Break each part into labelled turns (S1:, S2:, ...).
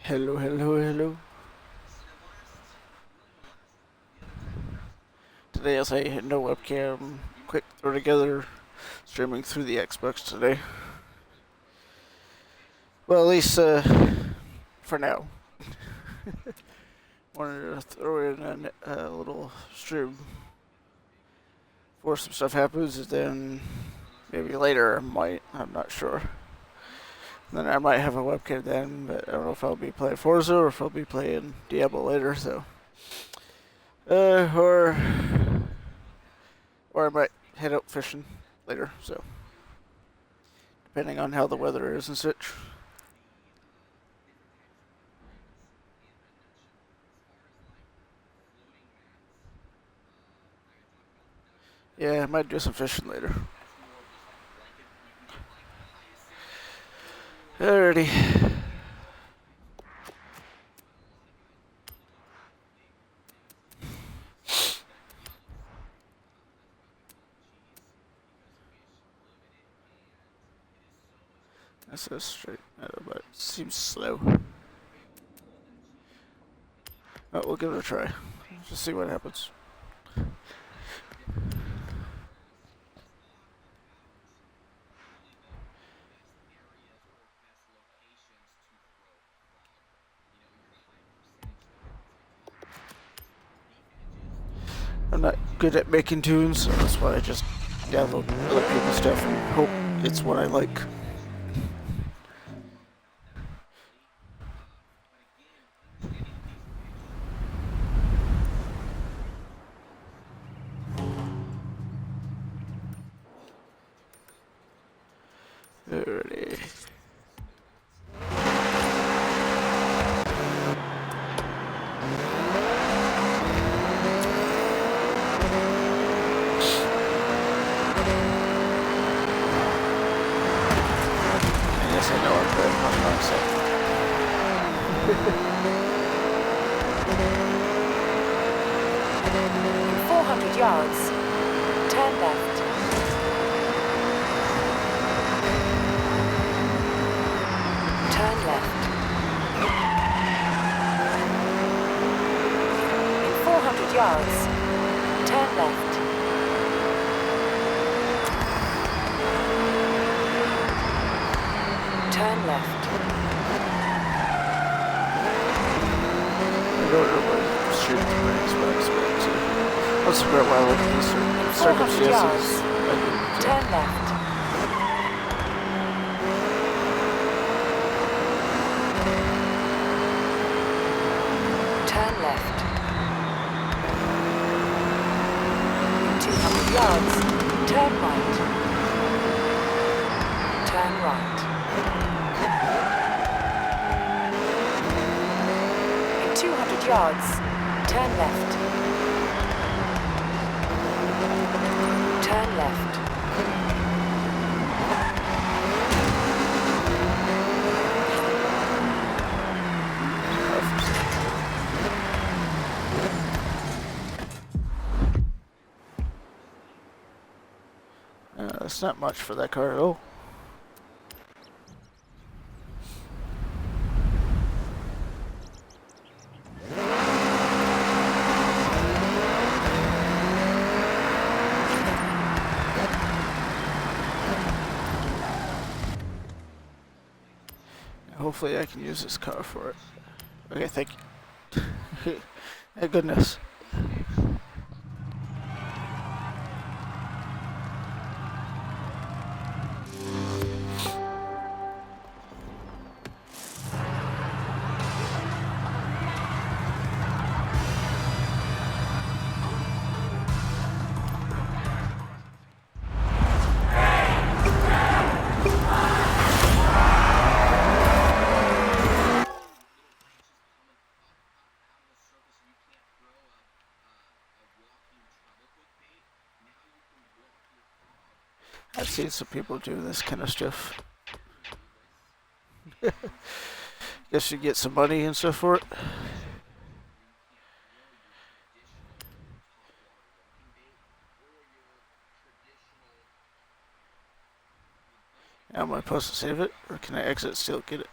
S1: Hello, hello, hello. Today is a no webcam, quick throw together, streaming through the Xbox today. Well, at least for now. Wanted to throw in a little stream before some stuff happens, and then maybe later I might. I'm not sure. Then I might have a webcam then, but I don't know if I'll be playing Forza or if I'll be playing Diablo later. So, uh, or or I might head out fishing later. So, depending on how the weather is and such. Yeah, I might do some fishing later. Alrighty. That's a straight meadow, but it seems slow. Oh, we'll give it a try. Just see what happens. I'm not good at making tunes, so that's why I just download other people's stuff and hope it's what I like. Alrighty. I guess I know I'm good on myself.
S2: In 400 yards, turn left. Turn left. In 400 yards, turn left. Turn left.
S1: I don't know what shooting my Xbox, but once in a while, like these
S2: 400 yards,
S1: circumstances, I
S2: turn left. Turn left. In 200 yards, turn right. Turn right. In 200 yards, turn left. Turn left.
S1: that's not much for that car at all. Hopefully I can use this car for it. Okay, thank you. Thank goodness. I've seen some people do this kind of stuff. Guess you get some money and stuff for it. Am I supposed to save it, or can I exit still get it?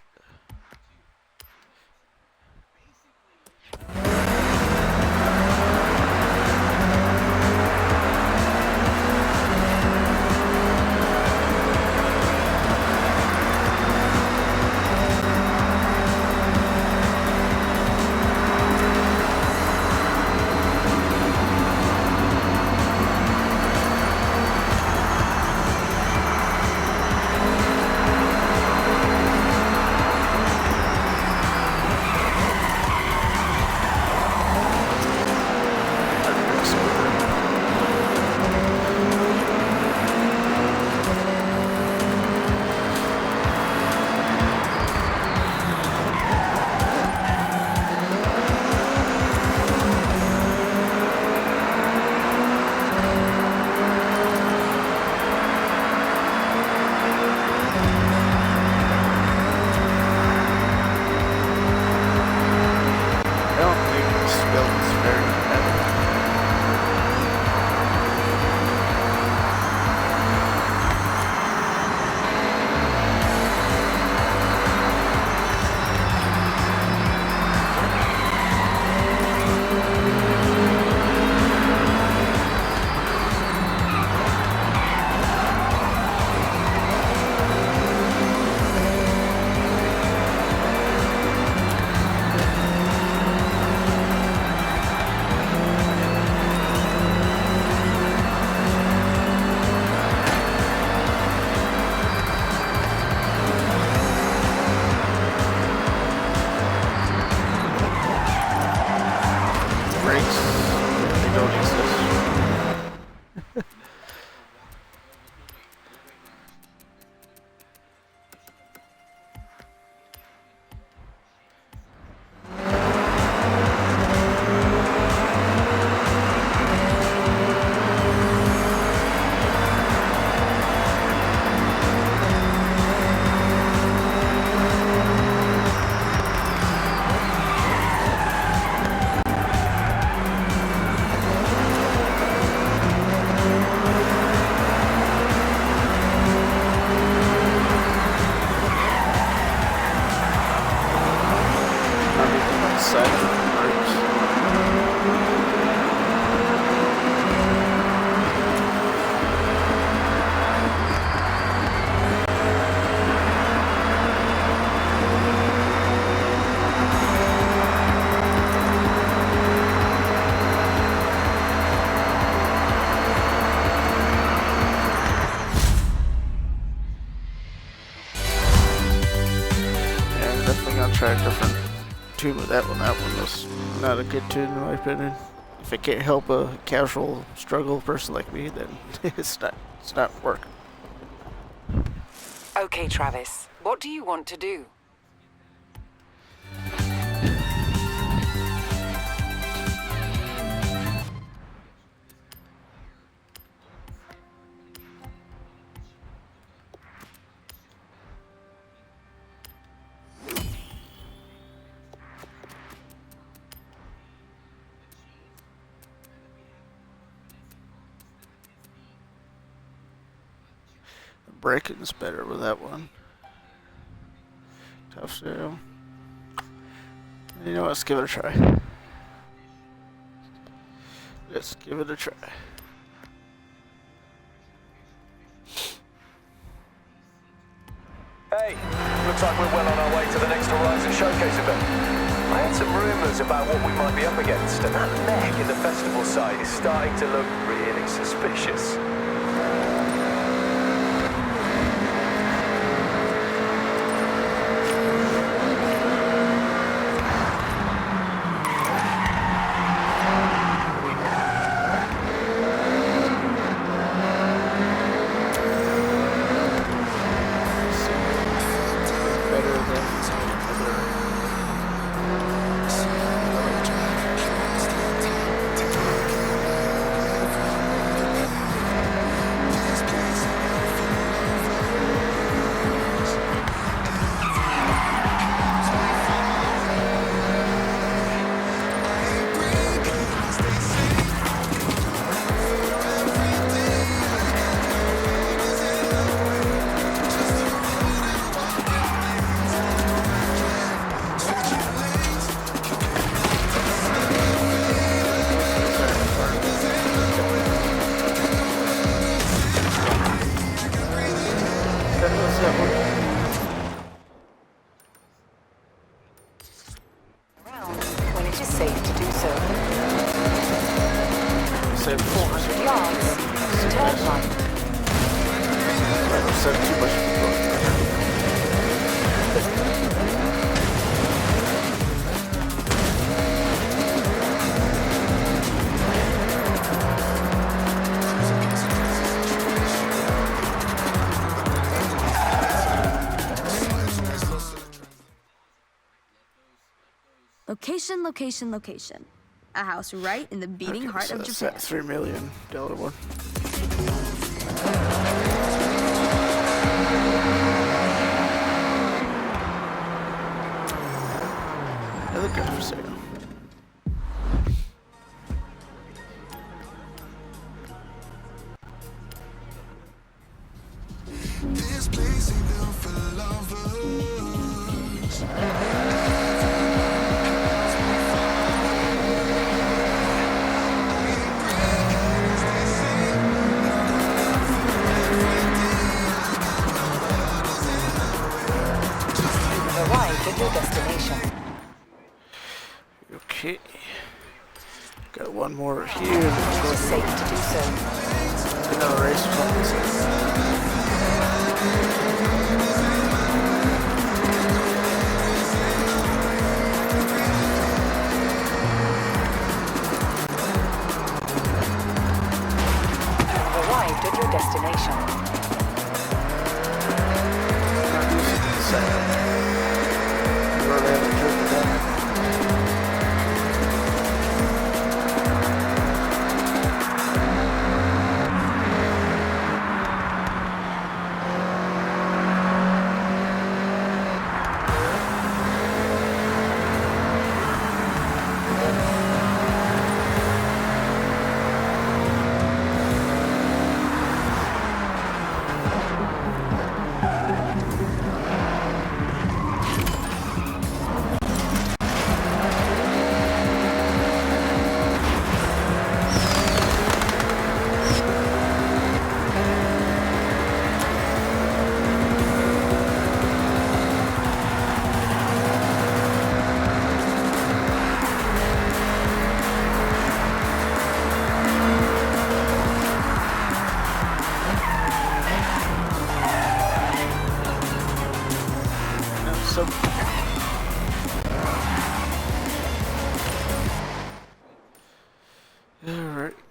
S1: try a different tune with that one. That one was not a good tune in my opinion. If it can't help a casual struggle person like me, then it's not working.
S2: Okay, Travis. What do you want to do?
S1: Braking's better with that one. Tough sale. You know what? Let's give it a try. Let's give it a try.
S3: Hey, looks like we're well on our way to the next Horizon Showcase event. I had some rumours about what we might be up against, and that mech in the festival site is starting to look really suspicious.
S2: Around when it is safe to do so.
S1: Save
S2: 400 yards. Turn right.
S1: I've said too much.
S4: Location, location, location. A house right in the beating
S1: Okay,
S4: heart
S1: so
S4: of
S1: that's
S4: Japan.
S1: that $3 million one. Another good for sale.
S5: This place ain't built for lovers.
S2: You've arrived at your destination.
S1: Okay. Got one more here.
S2: When it is safe to do so.
S1: Another race funds.
S2: You've arrived at your destination.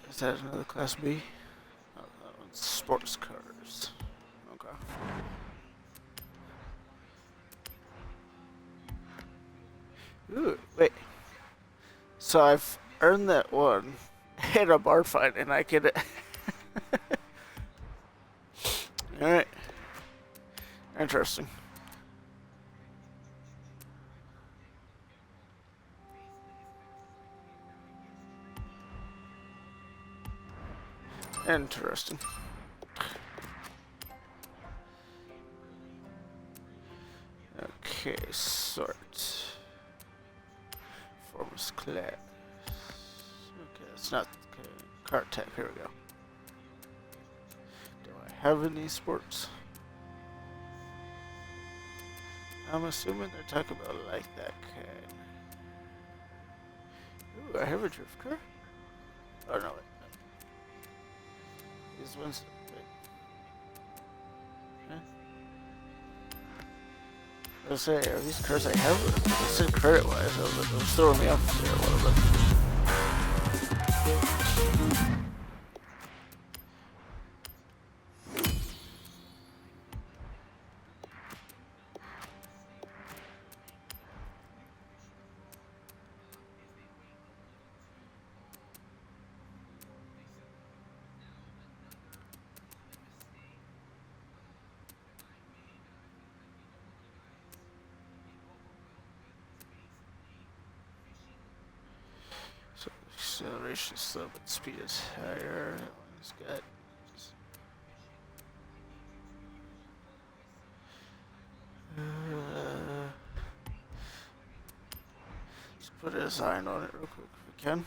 S1: is that another Class B? Oh, that one's sports cars. Okay. Ooh, wait. So I've earned that one in a bar fight, and I get it. All right. Interesting. Interesting. Okay, sort. Forms class. Okay, it's not okay. Card tech. Here we go. Do I have any sports? I'm assuming they're talking about like that kind. Ooh, I have a drift car? Oh, no, wait. These ones. Wait. Huh? I was saying, are these cars I have? I said credit wise, it was throwing me off there a little bit. So acceleration slow, but speed is higher. That one's got. Let's put a design on it real quick if we can.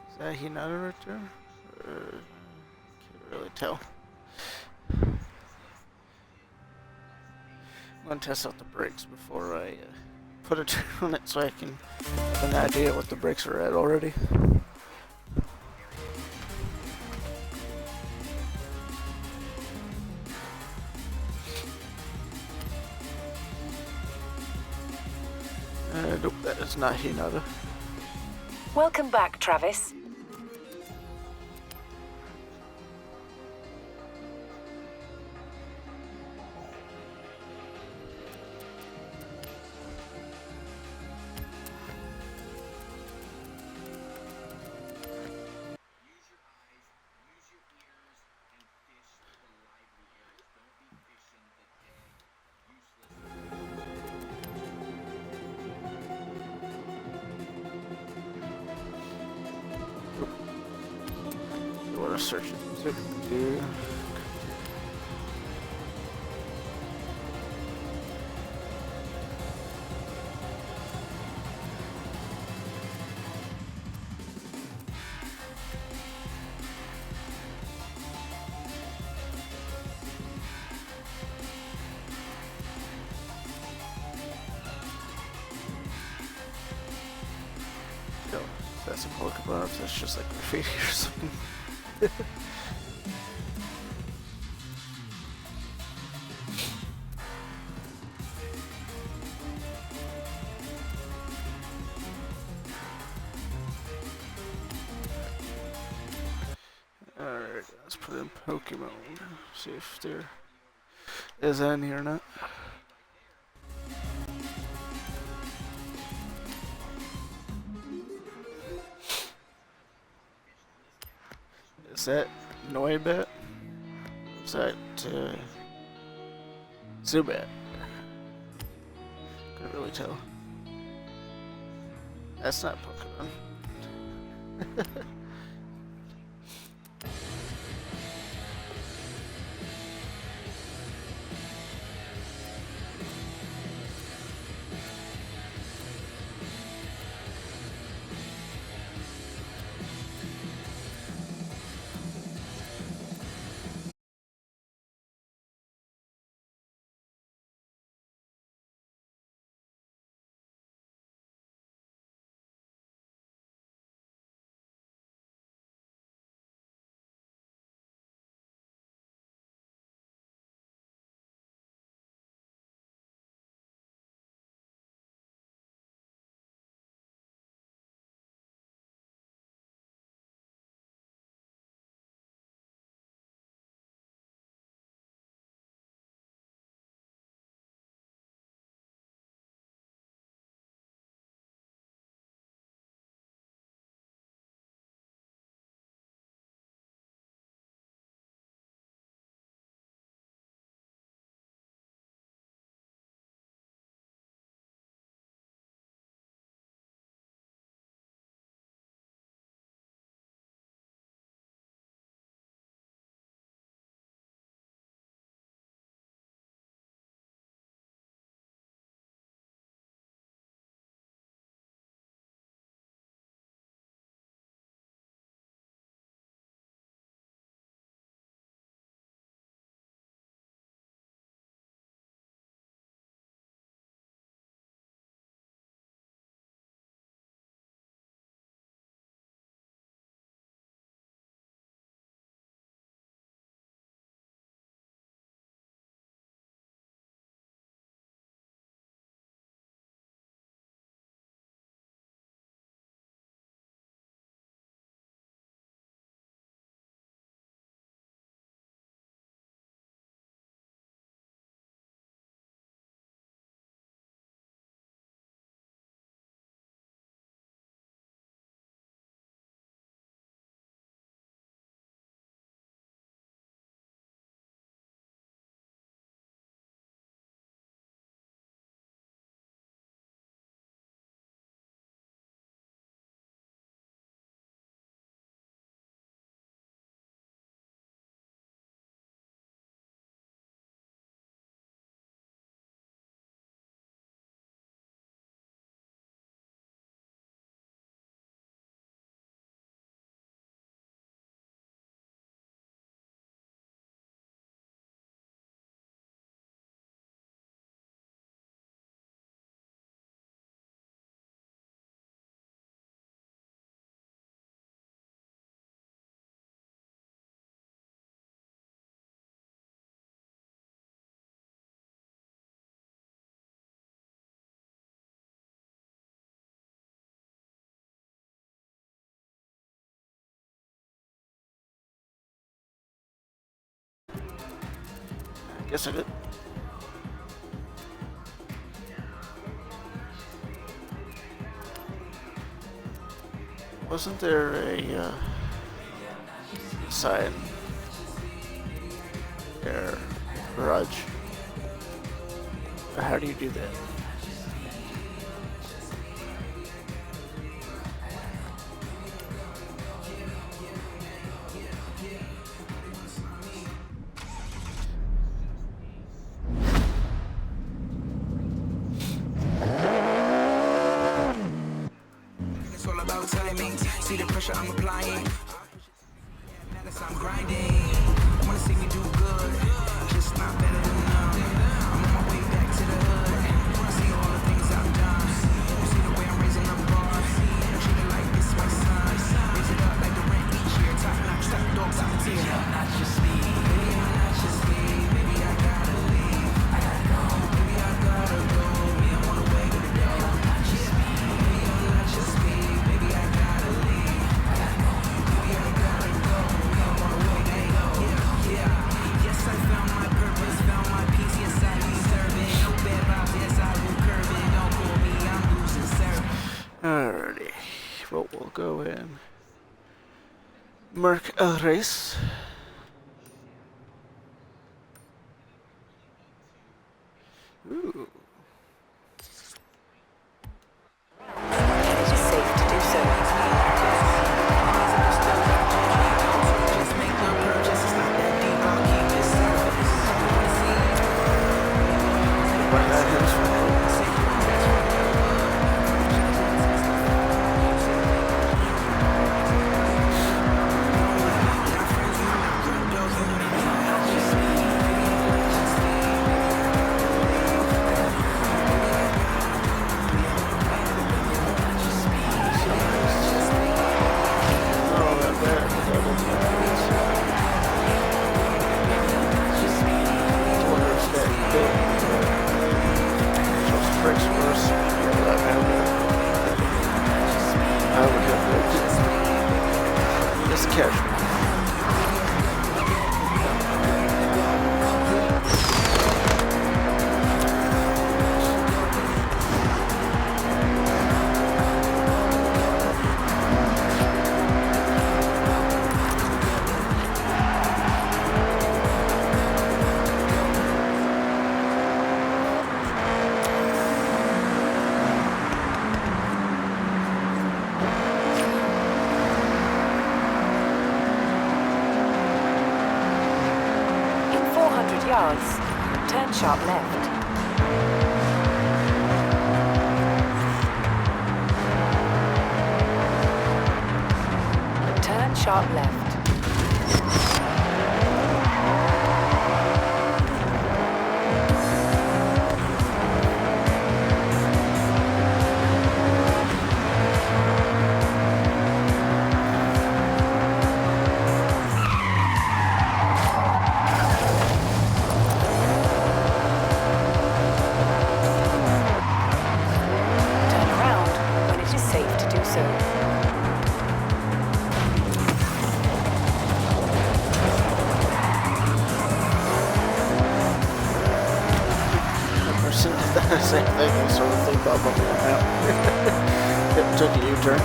S1: Is that Hinata right there? Can't really tell. I'm gonna test out the brakes before I put a turn on it so I can have an idea what the brakes are at already. Nope, that is not Hinata.
S2: Welcome back, Travis.
S1: You want to search it? Do. Yo, if that's a Pokemon, if that's just like graffiti or something. Alright, let's put in Pokemon. See if there is any or not. Is that Noibat? Is that Zubat? Couldn't really tell. That's not Pokemon. Guess I did. Wasn't there a sign there, garage? Or how do you do that?
S5: It's all about timing. See the pressure I'm applying. I'm grinding. Wanna see me do good, just not better than none. I'm on my way back to the hood. See all the things I've done. See the way I'm raising the bar. Treat it like this my son. Raise it up like the rent each year. Top notch, top dogs out here. Not just me, baby, not just me. Baby, I gotta leave. I gotta go. Baby, I gotta go. Me, I'm on the way to the door. Not just me, baby, not just me. Baby, I gotta leave. I gotta go. Baby, I gotta go. Me, I'm on the way to the door. Yeah. Yes, I found my purpose, found my peace. Yes, I deserve it. No bad vibes. Yes, I will curb it. Don't call me, I'm losing service.
S1: Alrighty. Well, we'll go in. Mark a race. Ooh.
S2: It is safe to do so.
S5: Just make the purchase. It's not that deep. I'll keep it surface.
S1: Why not his phone? Oh, that there. Double taps. Wonder if that bit just breaks worse. Yeah, that I would have to just casual.
S2: In 400 yards, turn sharp left. Turn sharp left. Turn around when it is safe to do so.
S1: The person did the same thing. They sort of think about bumping out. It took a U-turn.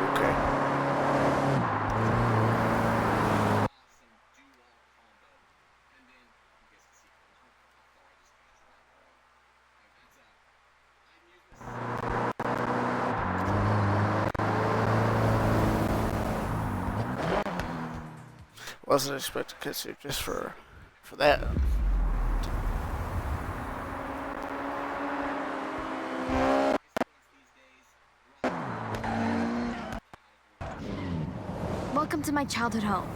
S1: Okay. Wasn't expecting to cutscene just for that.
S4: Welcome to my childhood home.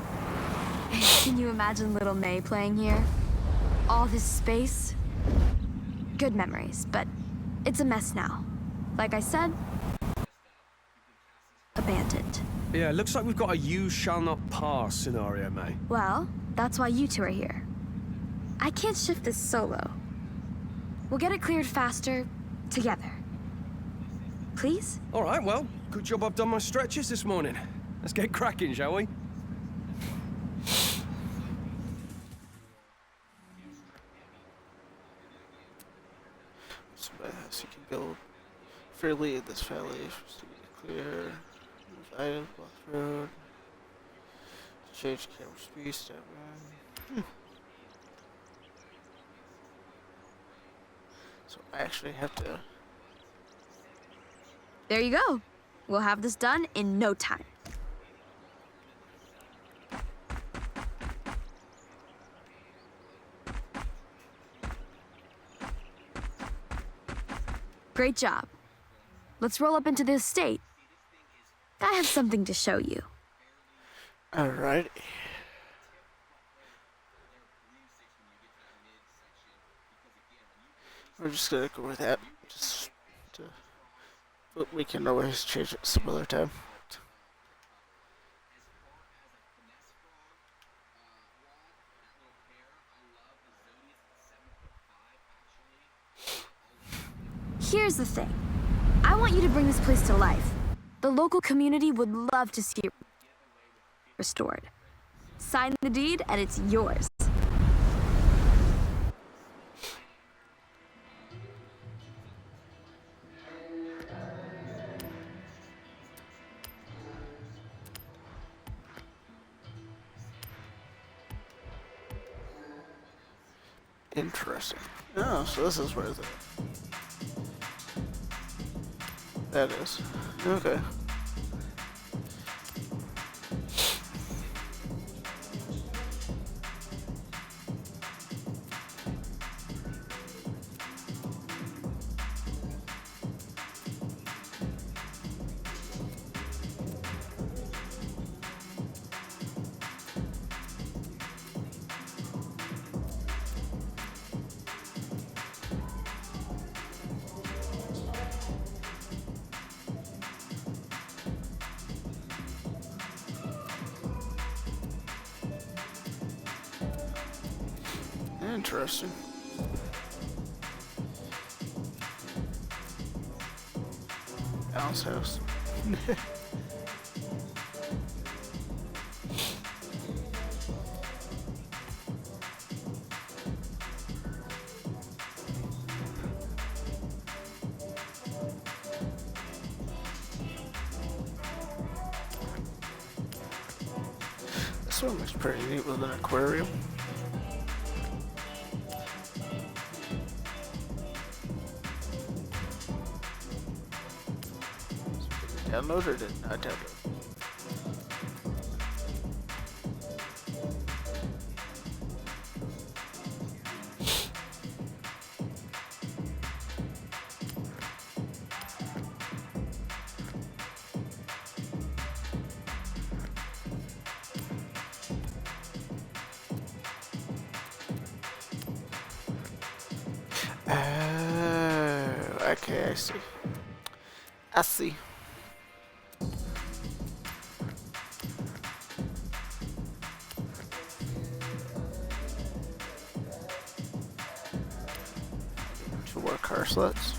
S4: Can you imagine little May playing here? All this space. Good memories, but it's a mess now. Like I said, abandoned.
S6: Yeah, looks like we've got a you shall not pass scenario, mate.
S4: Well, that's why you two are here. I can't shift this solo. We'll get it cleared faster, together. Please?
S6: All right, well, good job I've done my stretches this morning. Let's get cracking, shall we?
S1: So you can build freely in this valley. Just to be clear. Move items, block the road. Change camera speed, step one. So I actually have to.
S4: There you go. We'll have this done in no time. Great job. Let's roll up into the estate. I have something to show you.
S1: Alrighty. We're just gonna go with that. But we can always change it some other time.
S4: Here's the thing. I want you to bring this place to life. The local community would love to see it restored. Sign the deed and it's yours.
S1: Interesting. Oh, so this is where that is. Okay. Interesting. Al's house. This one looks pretty neat with an aquarium. Download or did not download? Okay, I see. I see. More car slots.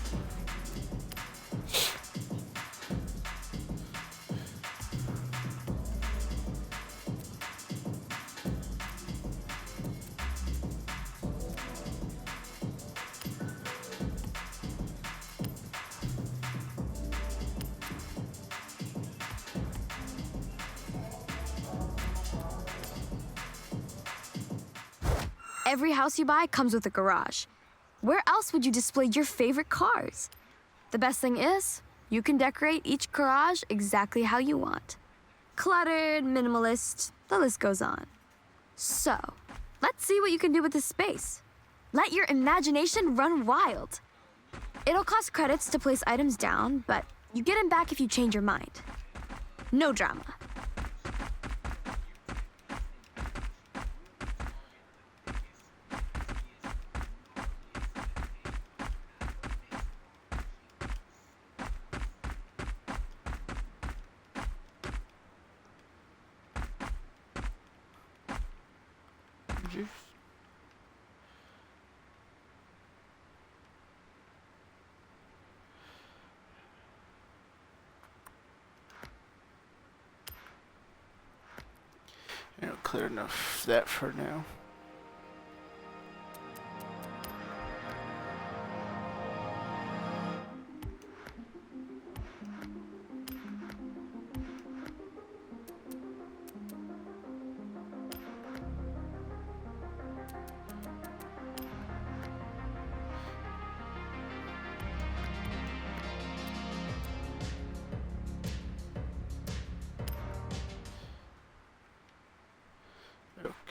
S4: Every house you buy comes with a garage. Where else would you display your favorite cars? The best thing is, you can decorate each garage exactly how you want. Cluttered, minimalist, the list goes on. So, let's see what you can do with this space. Let your imagination run wild. It'll cost credits to place items down, but you get them back if you change your mind. No drama.
S1: juice. You know, clear enough of that for now.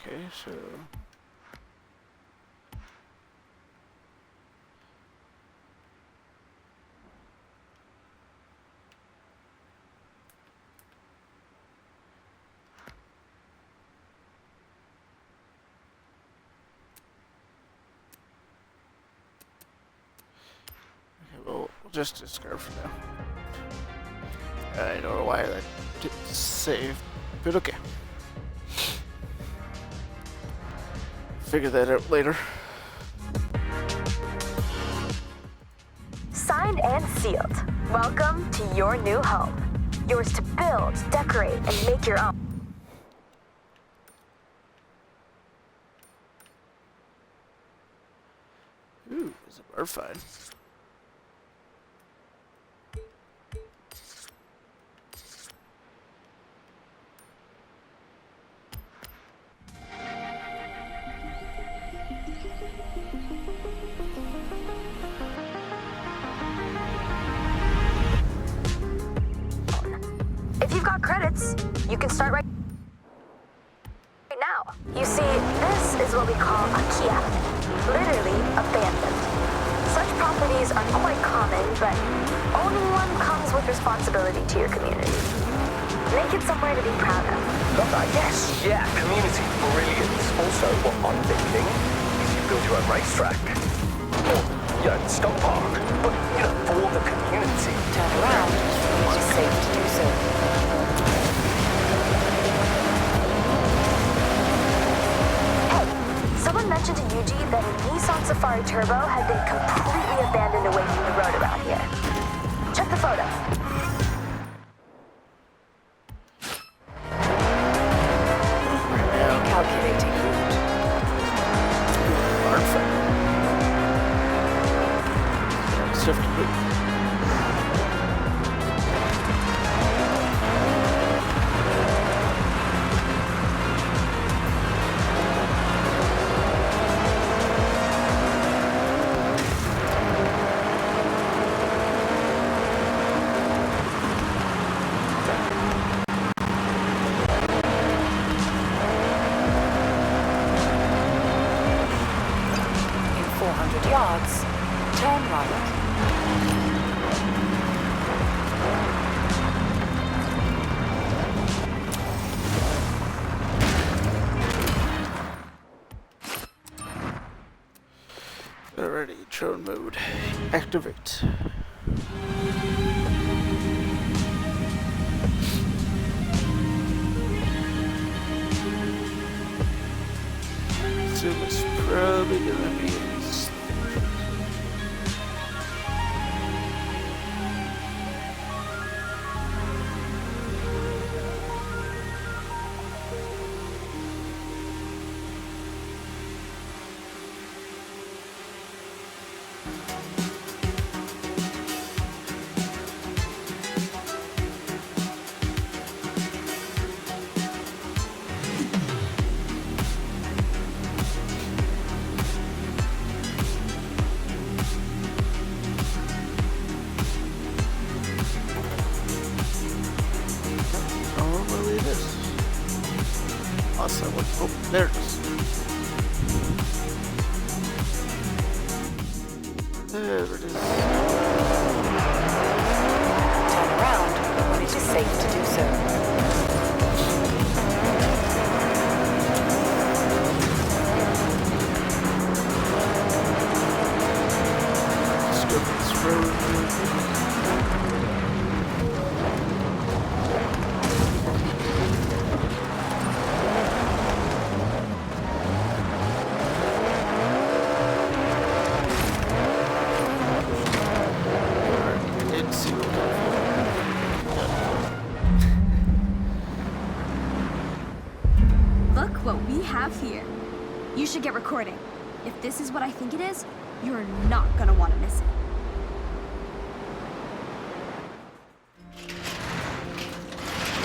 S1: Okay, so we'll just discard for now. I don't know why that didn't save, but okay. Figure that out later.
S4: Signed and sealed. Welcome to your new home. Yours to build, decorate, and make your own.
S1: Ooh, there's a bar find.
S4: If you've got credits, you can start right now. You see, this is what we call a kiosk, literally abandoned. Such properties are quite common, but owning one comes with responsibility to your community. Make it somewhere to be proud of.
S3: Love that, yes. Yeah, community, brilliant. Also, what I'm thinking is you build your own racetrack. Or, stock park. But, for the community.
S2: Turn around. It is safe to do so.
S4: Hey, someone mentioned to Yuji that a Nissan Safari Turbo had been completely abandoned away from the road around here. Check the photo.
S2: Recalculating route.
S1: Bar find. Stuff to do.
S2: In 400 yards, turn right.
S1: Alrighty, drone mode. Activate. So it's probably gonna be in this.
S4: have here. You should get recording. If this is what I think it is, you're not gonna want to miss it.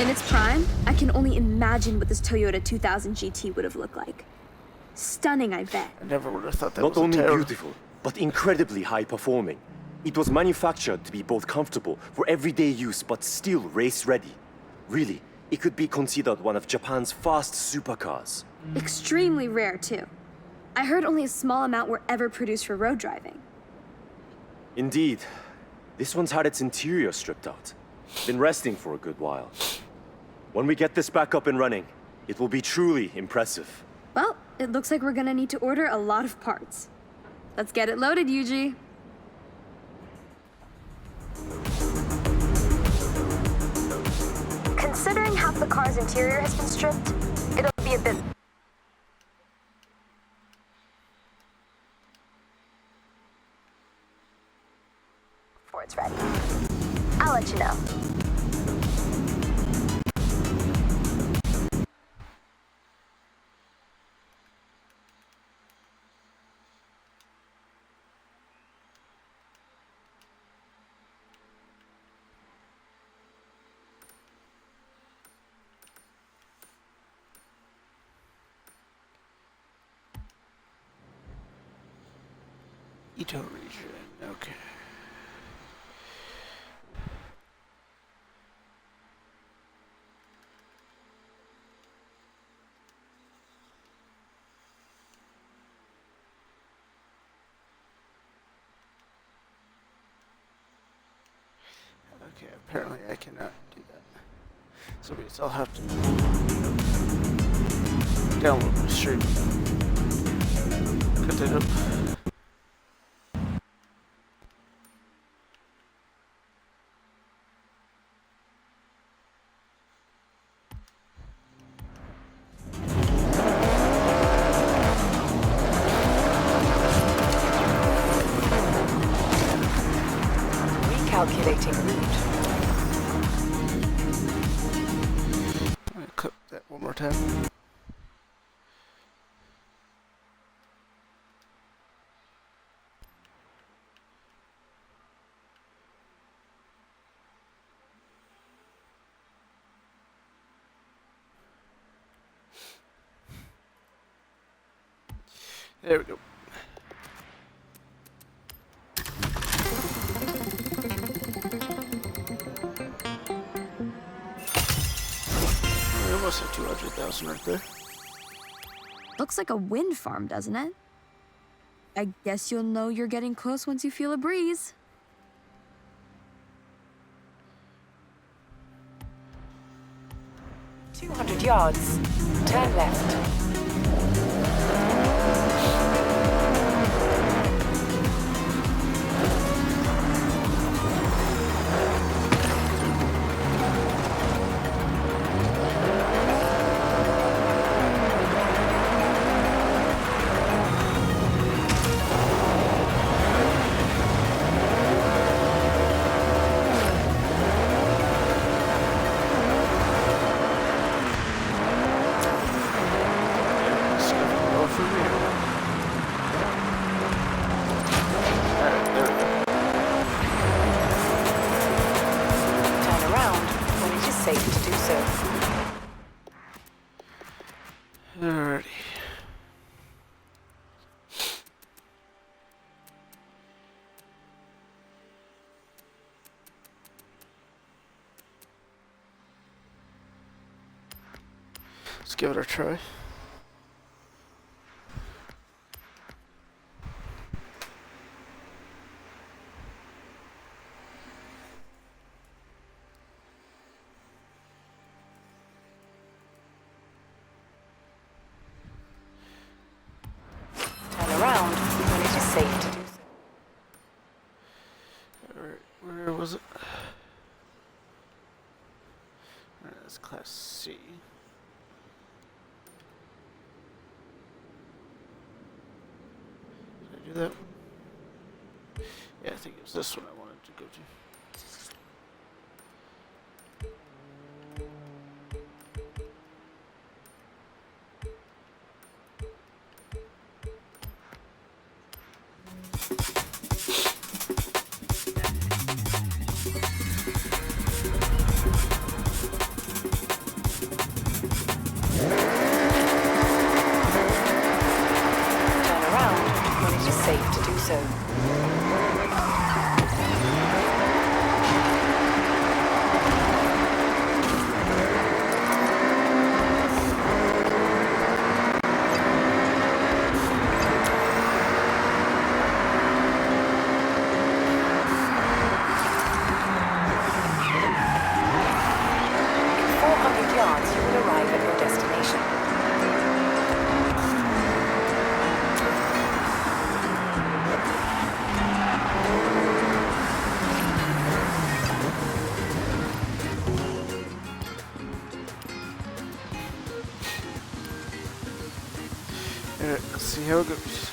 S4: In its prime, I can only imagine what this Toyota 2000 GT would have looked like. Stunning, I bet.
S1: I never would have thought that
S7: Not
S1: was a
S7: only
S1: terror.
S7: beautiful, but incredibly high performing. It was manufactured to be both comfortable for everyday use but still race ready. Really, it could be considered one of Japan's fast supercars.
S4: Extremely rare, too. I heard only a small amount were ever produced for road driving.
S7: Indeed. This one's had its interior stripped out. Been resting for a good while. When we get this back up and running, it will be truly impressive.
S4: Well, it looks like we're gonna need to order a lot of parts. Let's get it loaded, Yuji. Considering half the car's interior has been stripped, it'll be a bit... before it's ready. I'll let you know.
S1: Ito region. Okay. Okay, apparently I cannot do that. So I guess I'll have to download the stream. Cut it up.
S2: Recalculating route.
S1: I'm gonna clip that one more time. There we go. We almost have 200,000 right there.
S4: Looks like a wind farm, doesn't it? I guess you'll know you're getting close once you feel a breeze.
S2: $200 yards. Turn left.
S1: It's gonna go from here. Alright, there we go.
S2: Turn around when it is safe to do so.
S1: Alrighty. Let's give it a try.
S2: Turn around when it is safe to do so.
S1: Alright, where was it? Alright, that's class C. Did I do that one? Yeah, I think it was this one I wanted to go to.
S2: safe to do so. In 400 yards, you will arrive at your destination.
S1: Alright, let's see how it goes.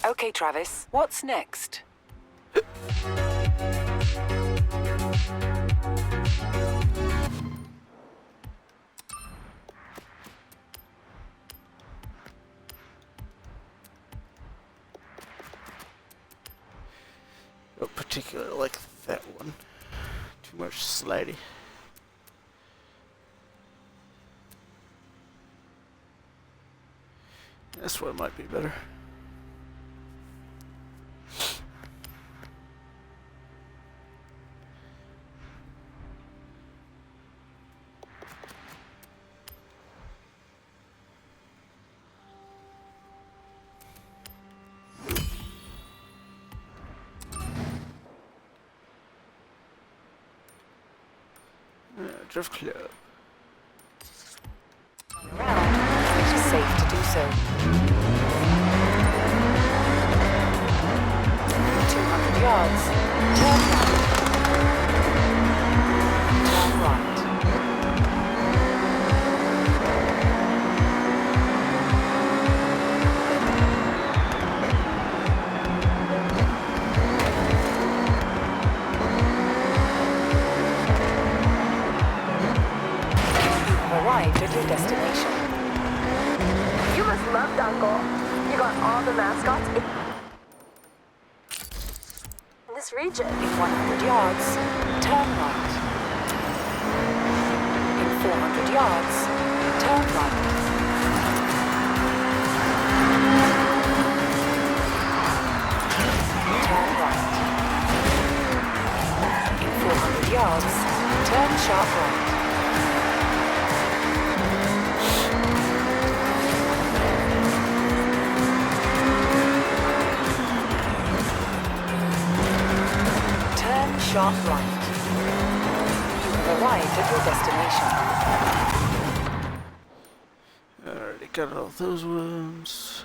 S2: Okay, Travis, what's next?
S1: Don't particularly like that one. Too much slidey. This one might be better. Drift Club.
S2: Around, it is safe to do so. 200 yards, turn right. Turn right. Arrived at your destination.
S8: You must love Dungle. You got all the mascots in this region.
S2: In 100 yards, turn right. In 400 yards, turn right. Turn right. In 400 yards, turn sharp right. Turn sharp right. You have arrived at your destination.
S1: Already got all those ones.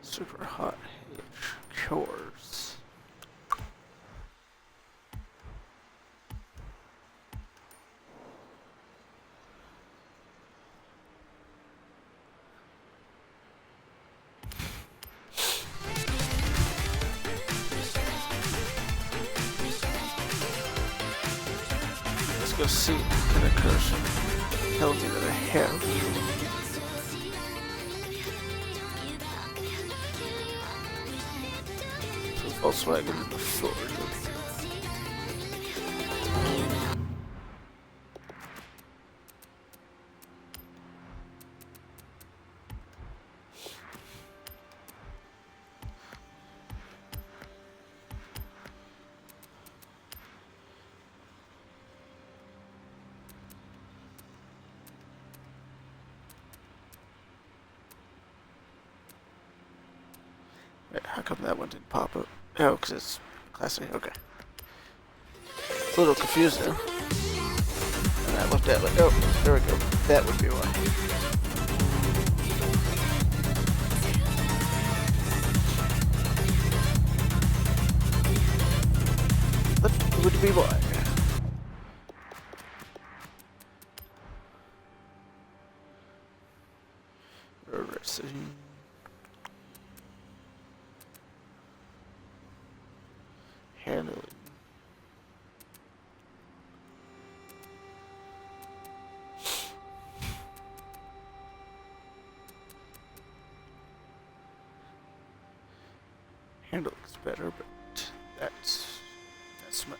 S1: Super hot H chores. Let's go see what kind of cars healthy that I have. Volkswagen and the Ford. Wait, how come that one didn't pop up? Oh, because it's Class A, okay. A little confused now. And I looked at it like, oh, there we go. That would be why. That would be why. Racing. Handling. Handling's better, but that's much.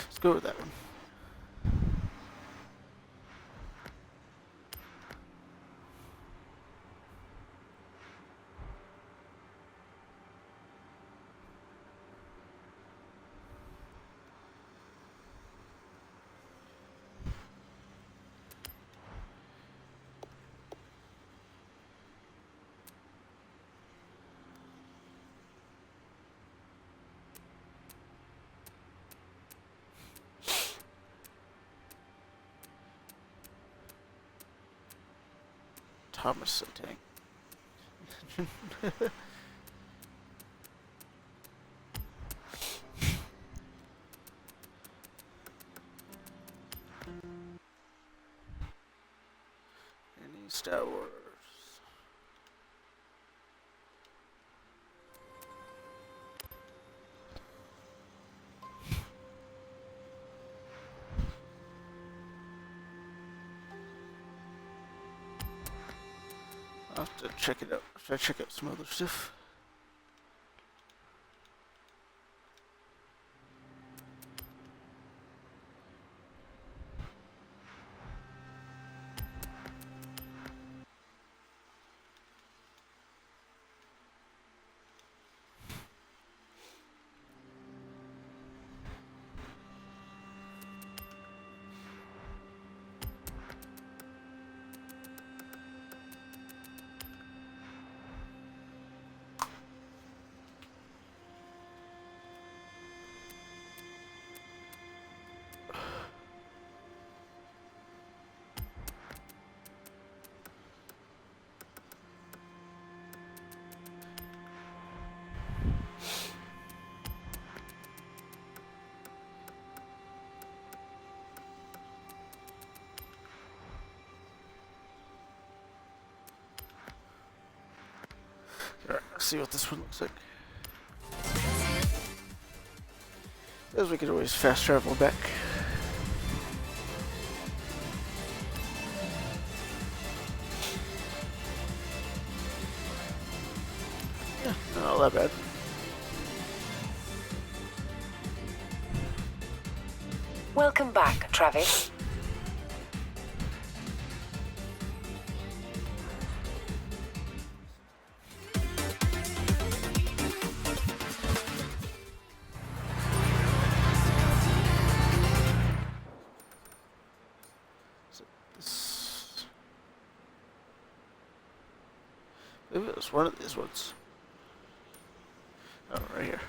S1: Let's go with that one. Thomas Tank. Any Star Wars. I'll have to check it out. Should I check out some other stuff? see what this one looks like. Because we could always fast travel back. Yeah, not all that bad.
S2: Welcome back, Travis.
S1: Maybe it was one of these ones. Oh, right here.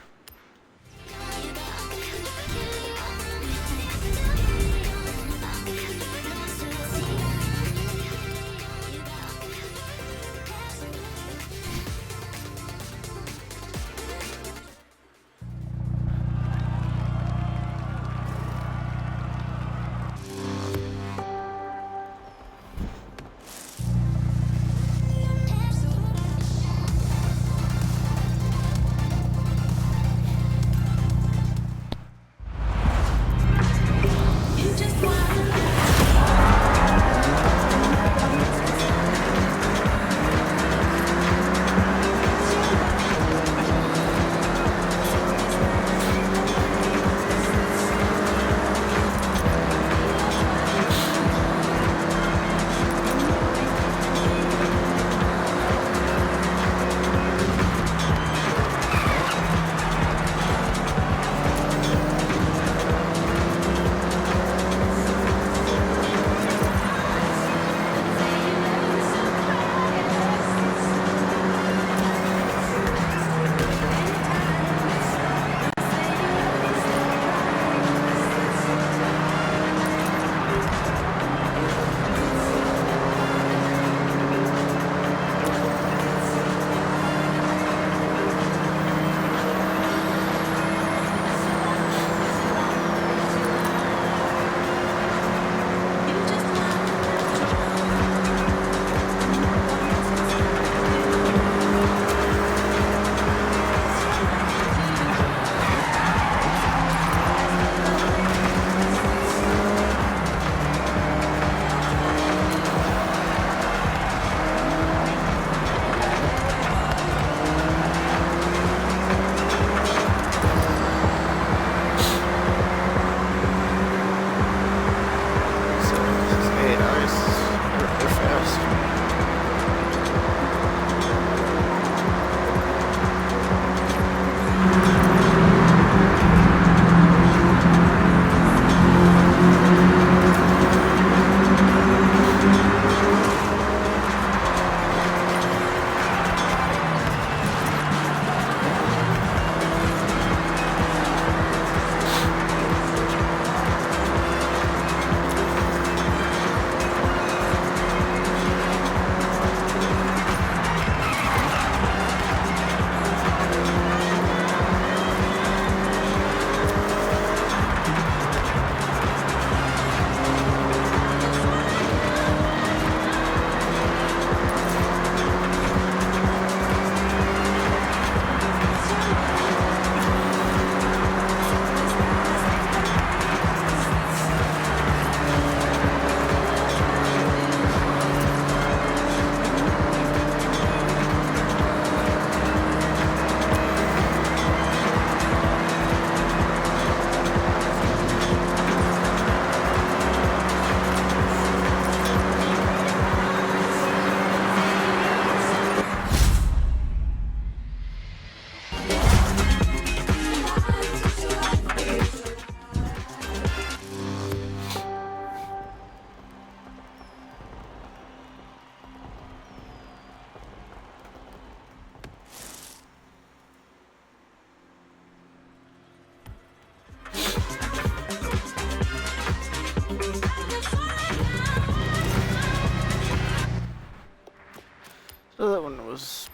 S1: So that one was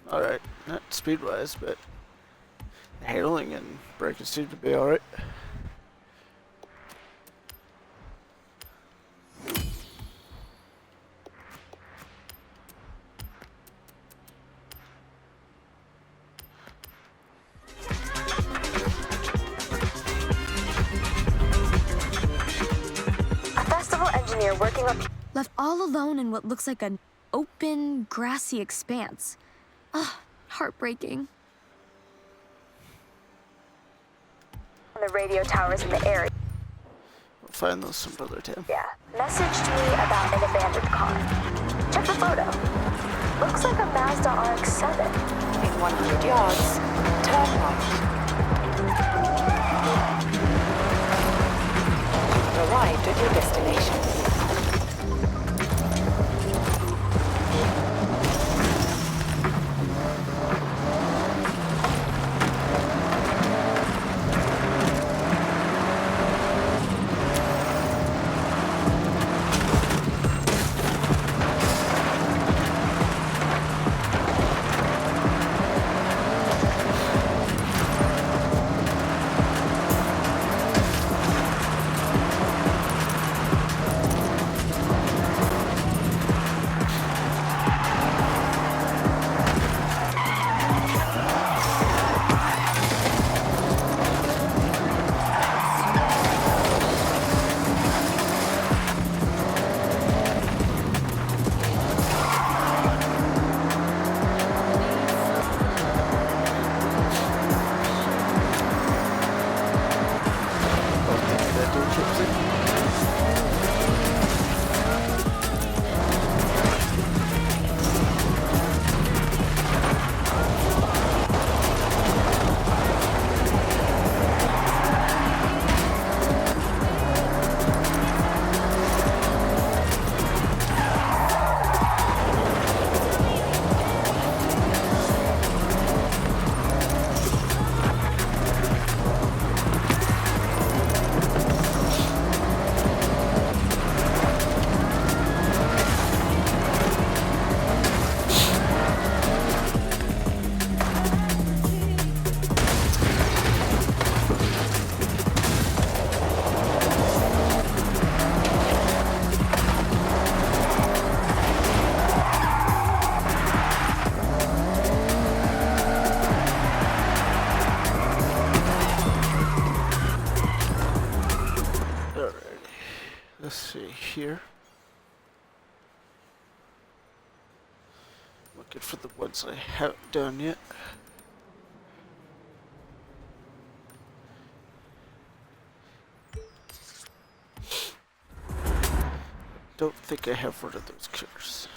S1: alright, not speed-wise, but handling and braking seemed to be alright.
S8: engineer working on...
S4: Left all alone in what looks like an open, grassy expanse. Ah, heartbreaking.
S8: the radio towers in the area.
S1: We'll find those some other time.
S8: Yeah. Messaged me about an abandoned car. Check the photo. Looks like a Mazda RX-7.
S2: In 100 yards, turn right. You've arrived at your destination.
S1: Let's see here. Looking for the ones I haven't done yet. Don't think I have one of those killers.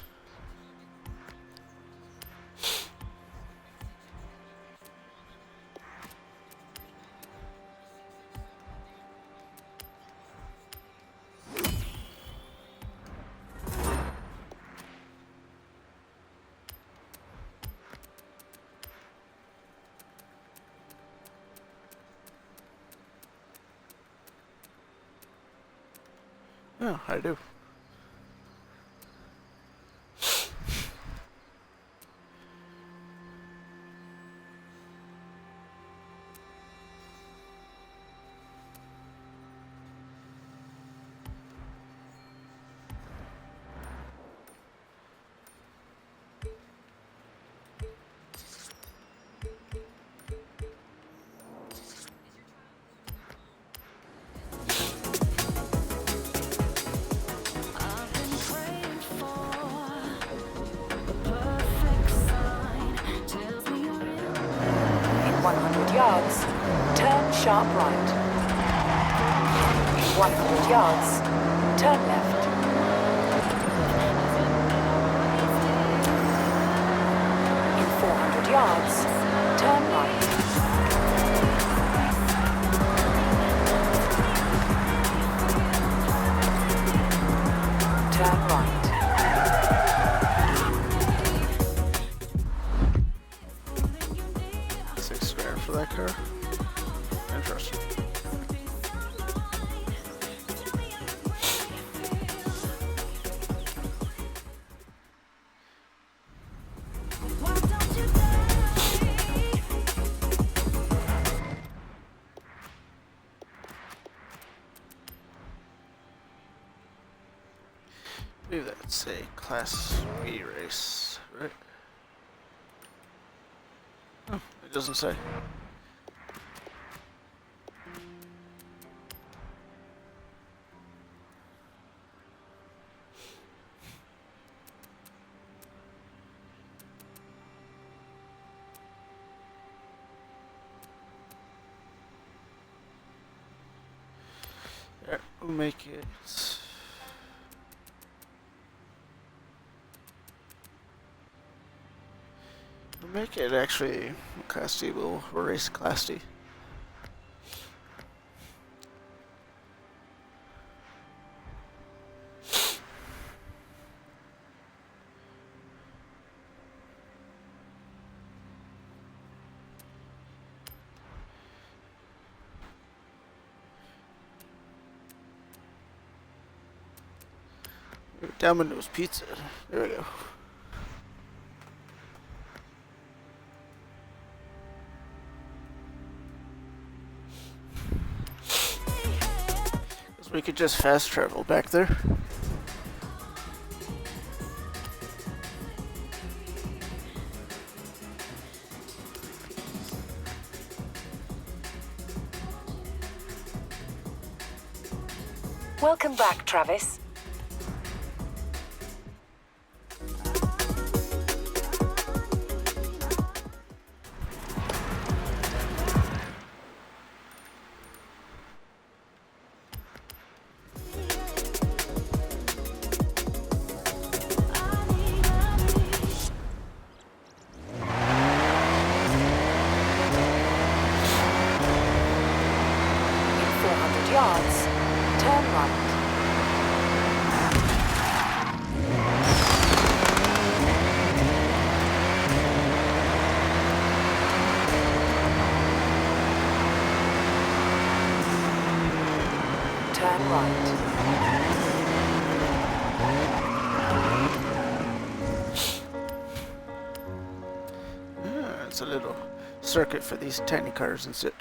S1: Oh, I do.
S2: In 100 yards, turn sharp right. In 100 yards, turn left. In 400 yards, turn right. Turn right.
S1: 6 grand for that car. Interesting. I believe that's a Class B race, right? Oh, it doesn't say. We'll make it. We'll make it actually Class D. We'll race Class D. Domino's Pizza. There we go. Because we could just fast travel back there.
S2: Welcome back, Travis. In 400 yards, turn right. Turn right.
S1: It's a little circuit for these tiny cars and such.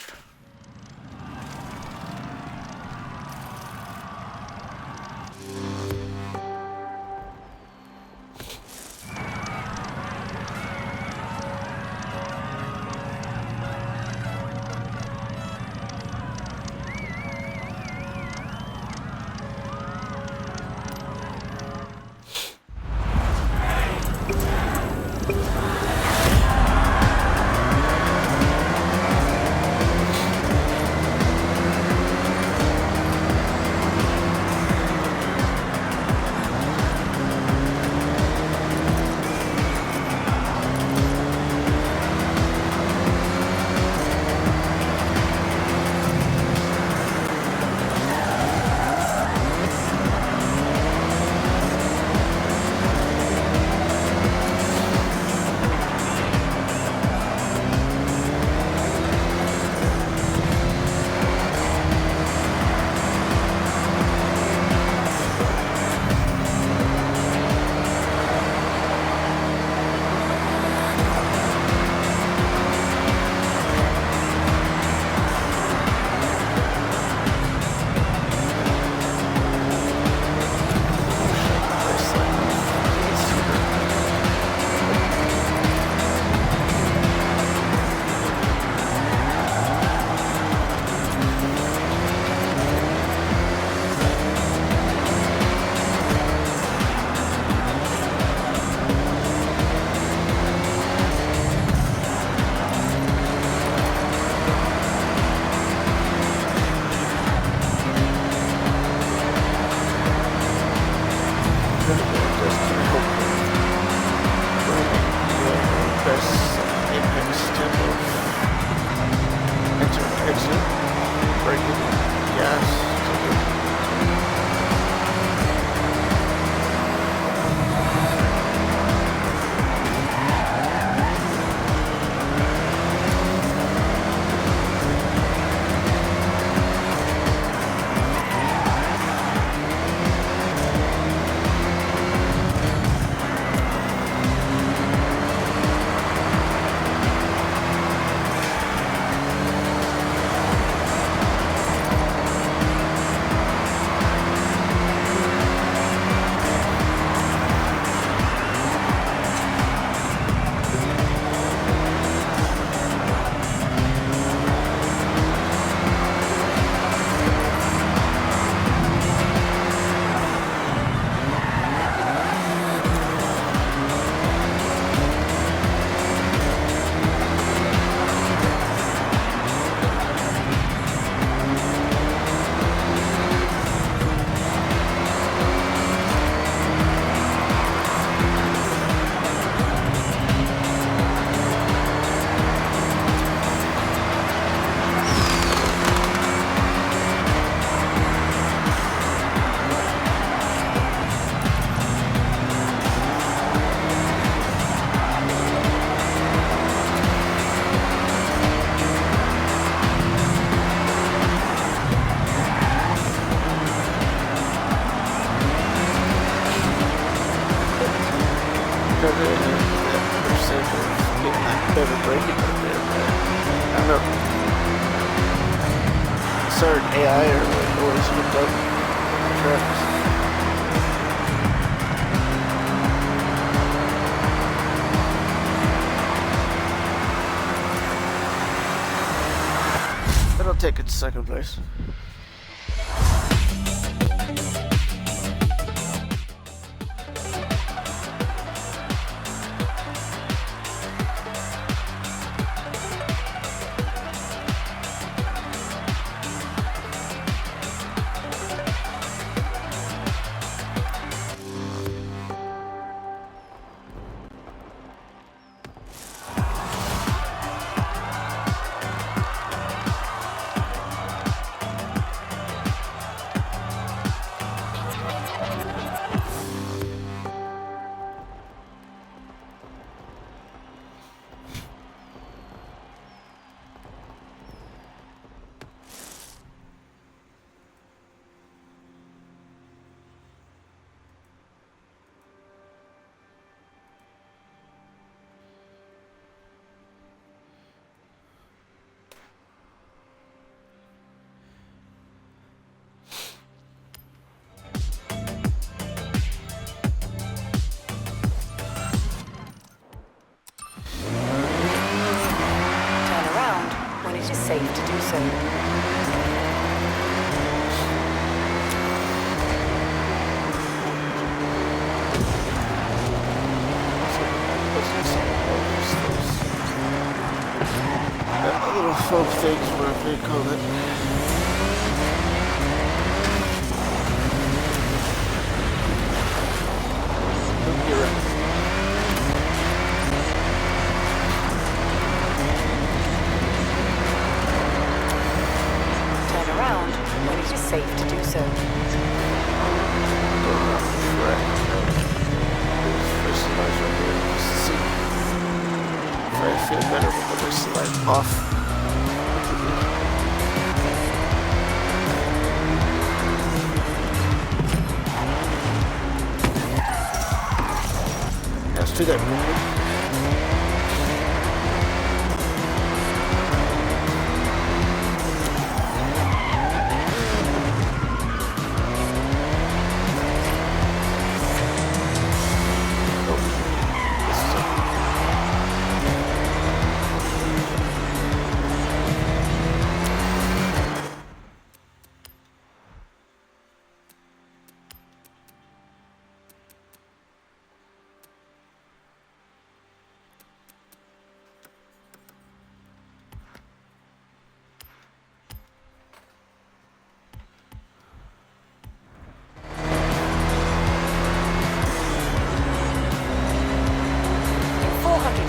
S1: kind of certain AI or like always hooked up tracks. It'll take it to second place.
S2: It is safe to do so.
S1: Little folk things, whatever they call it. You're right.
S2: Turn around when it is safe to do so.
S1: I feel better with the wrist light off. Let's do that.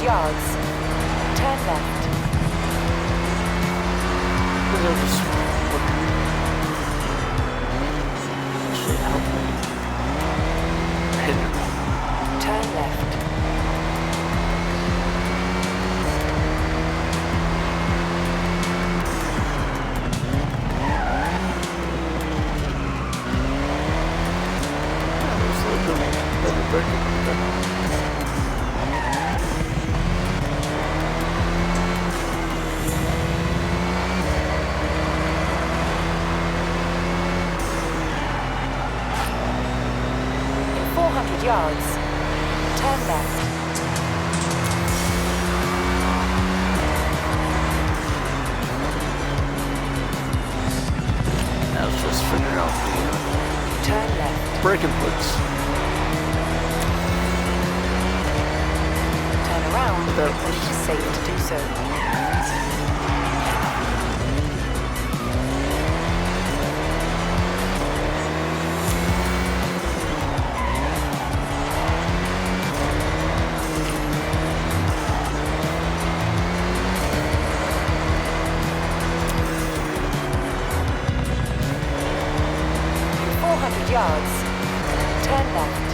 S2: Yards. Turn left. Turn left. Yards. Turn left.
S1: Now let's just figure out the
S2: turn left.
S1: braking points.
S2: Turn around when it is safe to do so. 400 yards. Turn left.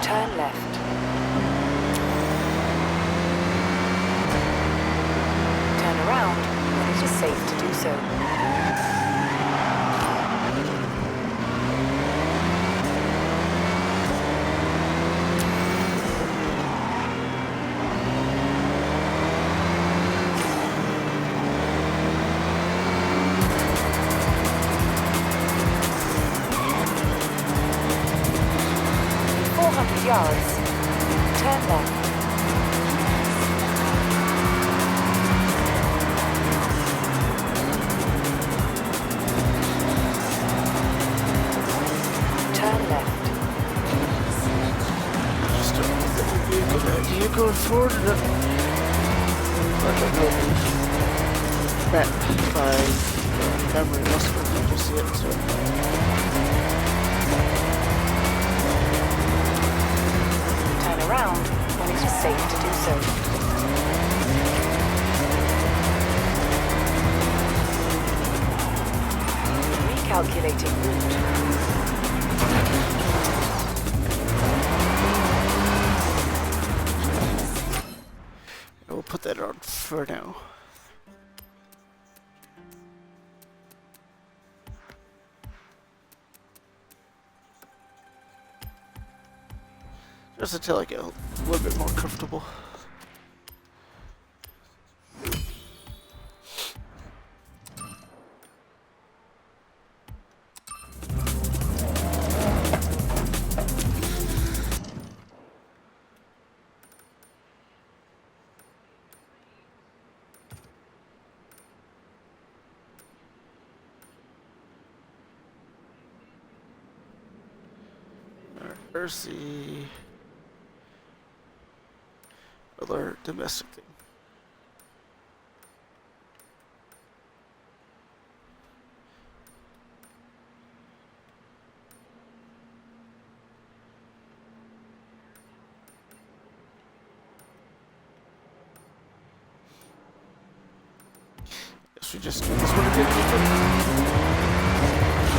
S2: Turn left. Turn around when it is safe to do so. yards. Turn left. Turn left.
S1: Just don't think that would be a good idea going forward. Like I know met by memory muscle just yet, so.
S2: Turn around when it is safe to do so. Recalculating route.
S1: We'll put that on for now. Just until I get a little bit more comfortable. Where's the other domestic thing? Guess we just do this one again.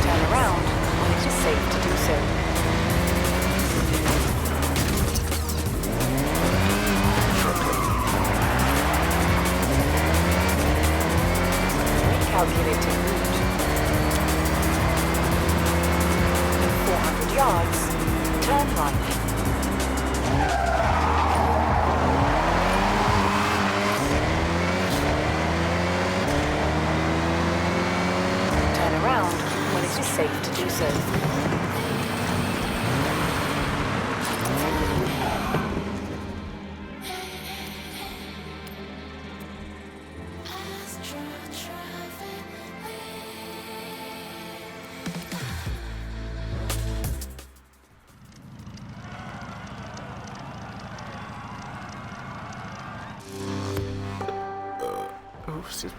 S2: Turn around when it is safe to do so. Recalculating route. In 400 yards, turn right. Turn around when it is safe to do so.
S1: Oh, excuse me.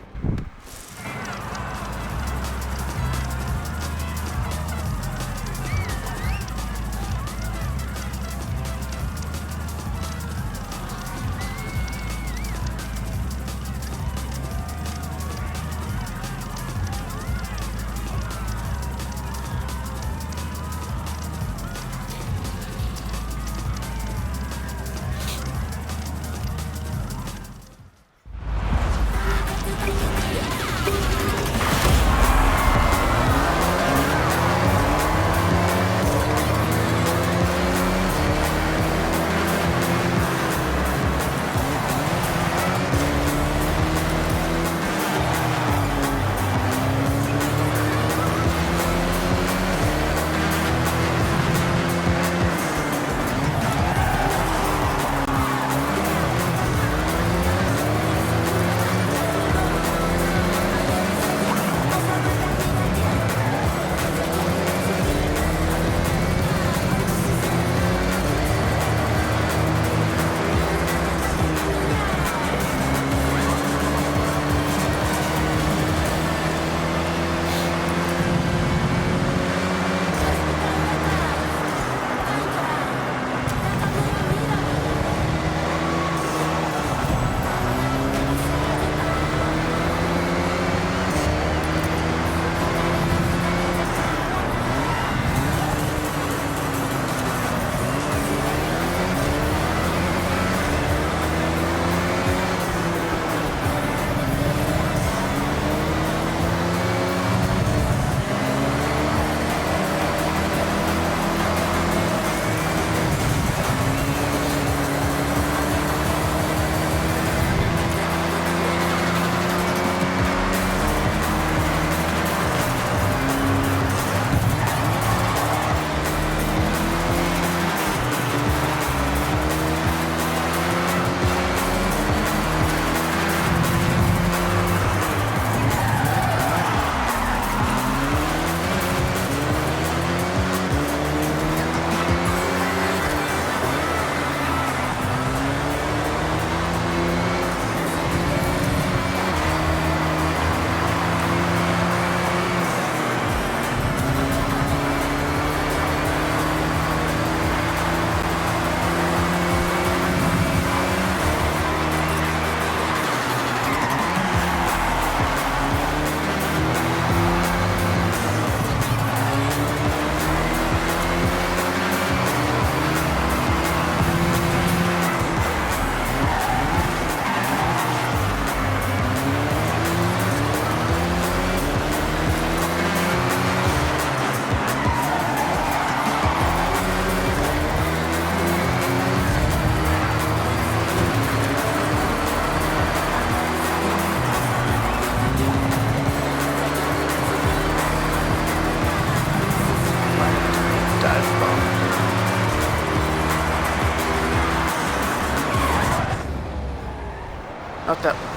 S1: Not that one.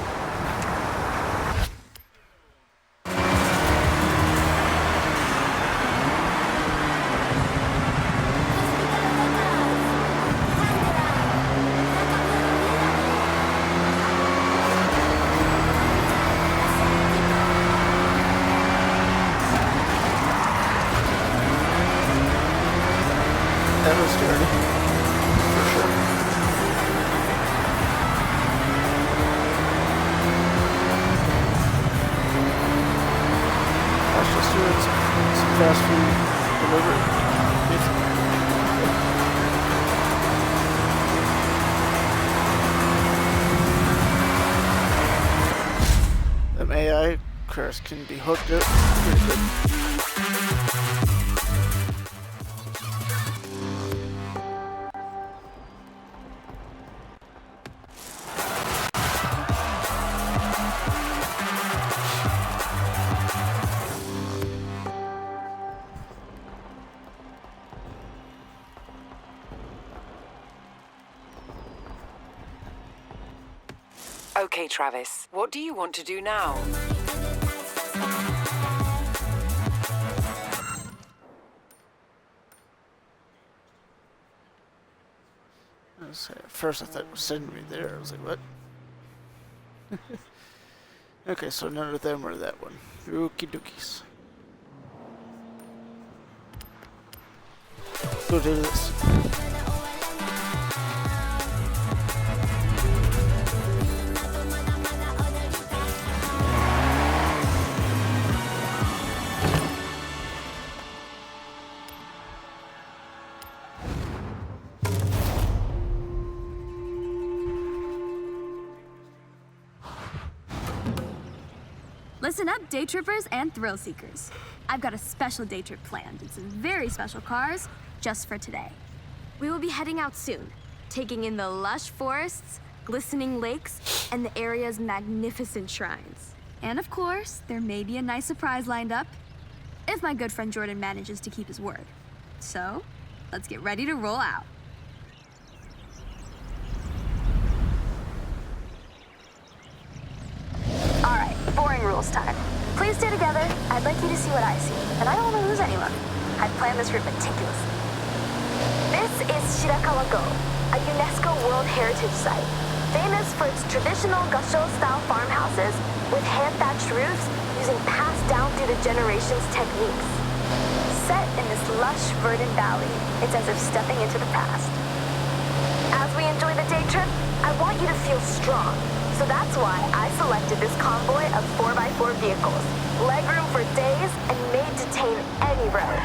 S1: That was dirty. For sure. I was just doing some fast food delivery. Them AI cars can be hooked up pretty good.
S2: Okay, Travis, what do you want to do now?
S1: At first I thought it was sending me there. I was like, what? Okay, so none of them are that one. Okie dookies. Go do this.
S4: Listen up, day trippers and thrill seekers. I've got a special day trip planned and some very special cars just for today. We will be heading out soon, taking in the lush forests, glistening lakes, and the area's magnificent shrines. And of course, there may be a nice surprise lined up, if my good friend Jordan manages to keep his word. So, let's get ready to roll out.
S8: All right, boring rules time. Please stay together. I'd like you to see what I see, and I don't want to lose anyone. I've planned this route meticulously. This is Shirakawa-go, a UNESCO World Heritage Site, famous for its traditional Gasho-style farmhouses with hand-thatched roofs using passed down through the generations techniques. Set in this lush, verdant valley, it's as if stepping into the past. As we enjoy the day trip, I want you to feel strong. So that's why I selected this convoy of 4x4 vehicles, legroom for days, and made to tame any road.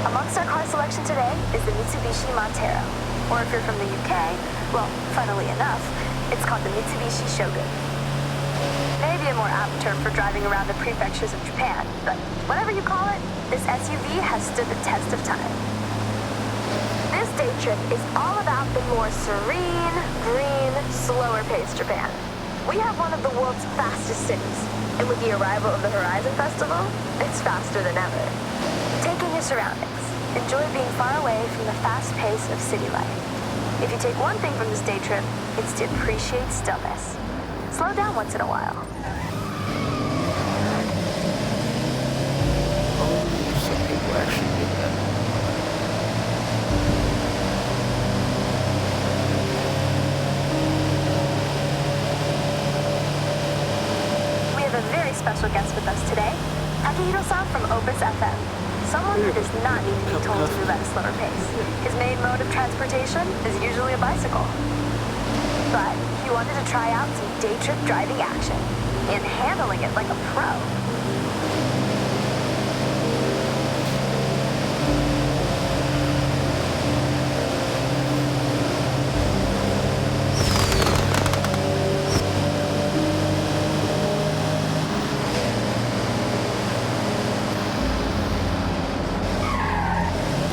S8: Amongst our car selection today is the Mitsubishi Montero, or if you're from the UK, well, funnily enough, it's called the Mitsubishi Shogun. Maybe a more apt term for driving around the prefectures of Japan, but whatever you call it, this SUV has stood the test of time. This day trip is all about the more serene, green, slower-paced Japan. We have one of the world's fastest cities, and with the arrival of the Horizon Festival, it's faster than ever. Take in your surroundings. Enjoy being far away from the fast pace of city life. If you take one thing from this day trip, it's to appreciate stillness. Slow down once in a while.
S1: Some people actually do that.
S8: We have a very special guest with us today, Takehiro-san from Opus FM. Someone who does not need to be told to move at a slower pace. His main mode of transportation is usually a bicycle. But he wanted to try out some day trip driving action and handling it like a pro.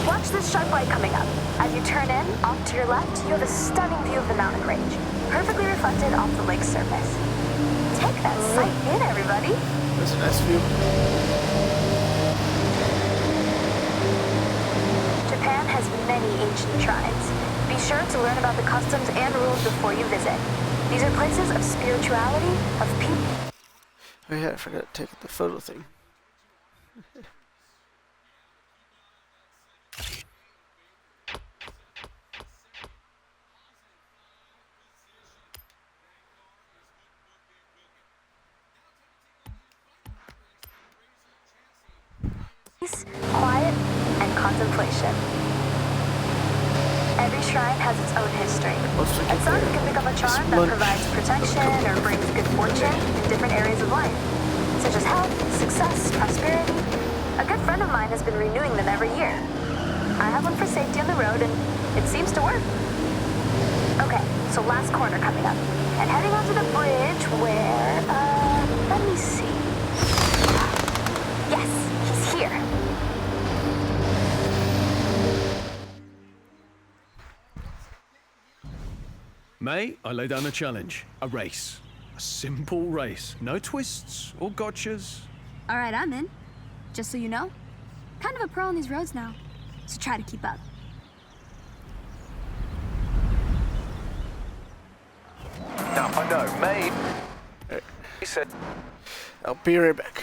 S8: Watch this sharp light coming up. As you turn in, off to your left, you have a stunning view of the mountain range, perfectly reflected off the lake's surface. that sight in, everybody.
S1: That's a nice view.
S8: Japan has many ancient shrines. Be sure to learn about the customs and rules before you visit. These are places of spirituality, of people.
S1: Oh yeah, I forgot to take the photo thing.
S8: Quiet, and contemplation. Every shrine has its own history, and some can become a charm that provides protection or brings good fortune in different areas of life, such as health, success, prosperity. A good friend of mine has been renewing them every year. I have one for safety on the road, and it seems to work. Okay, so last corner coming up, and heading onto the bridge where, let me see. Yes, he's here.
S6: Mate, I lay down a challenge. A race. A simple race. No twists or gotchas.
S4: All right, I'm in. Just so you know, kind of a pro on these roads now, so try to keep up.
S3: Now, I know, mate. He said,
S1: I'll be right back.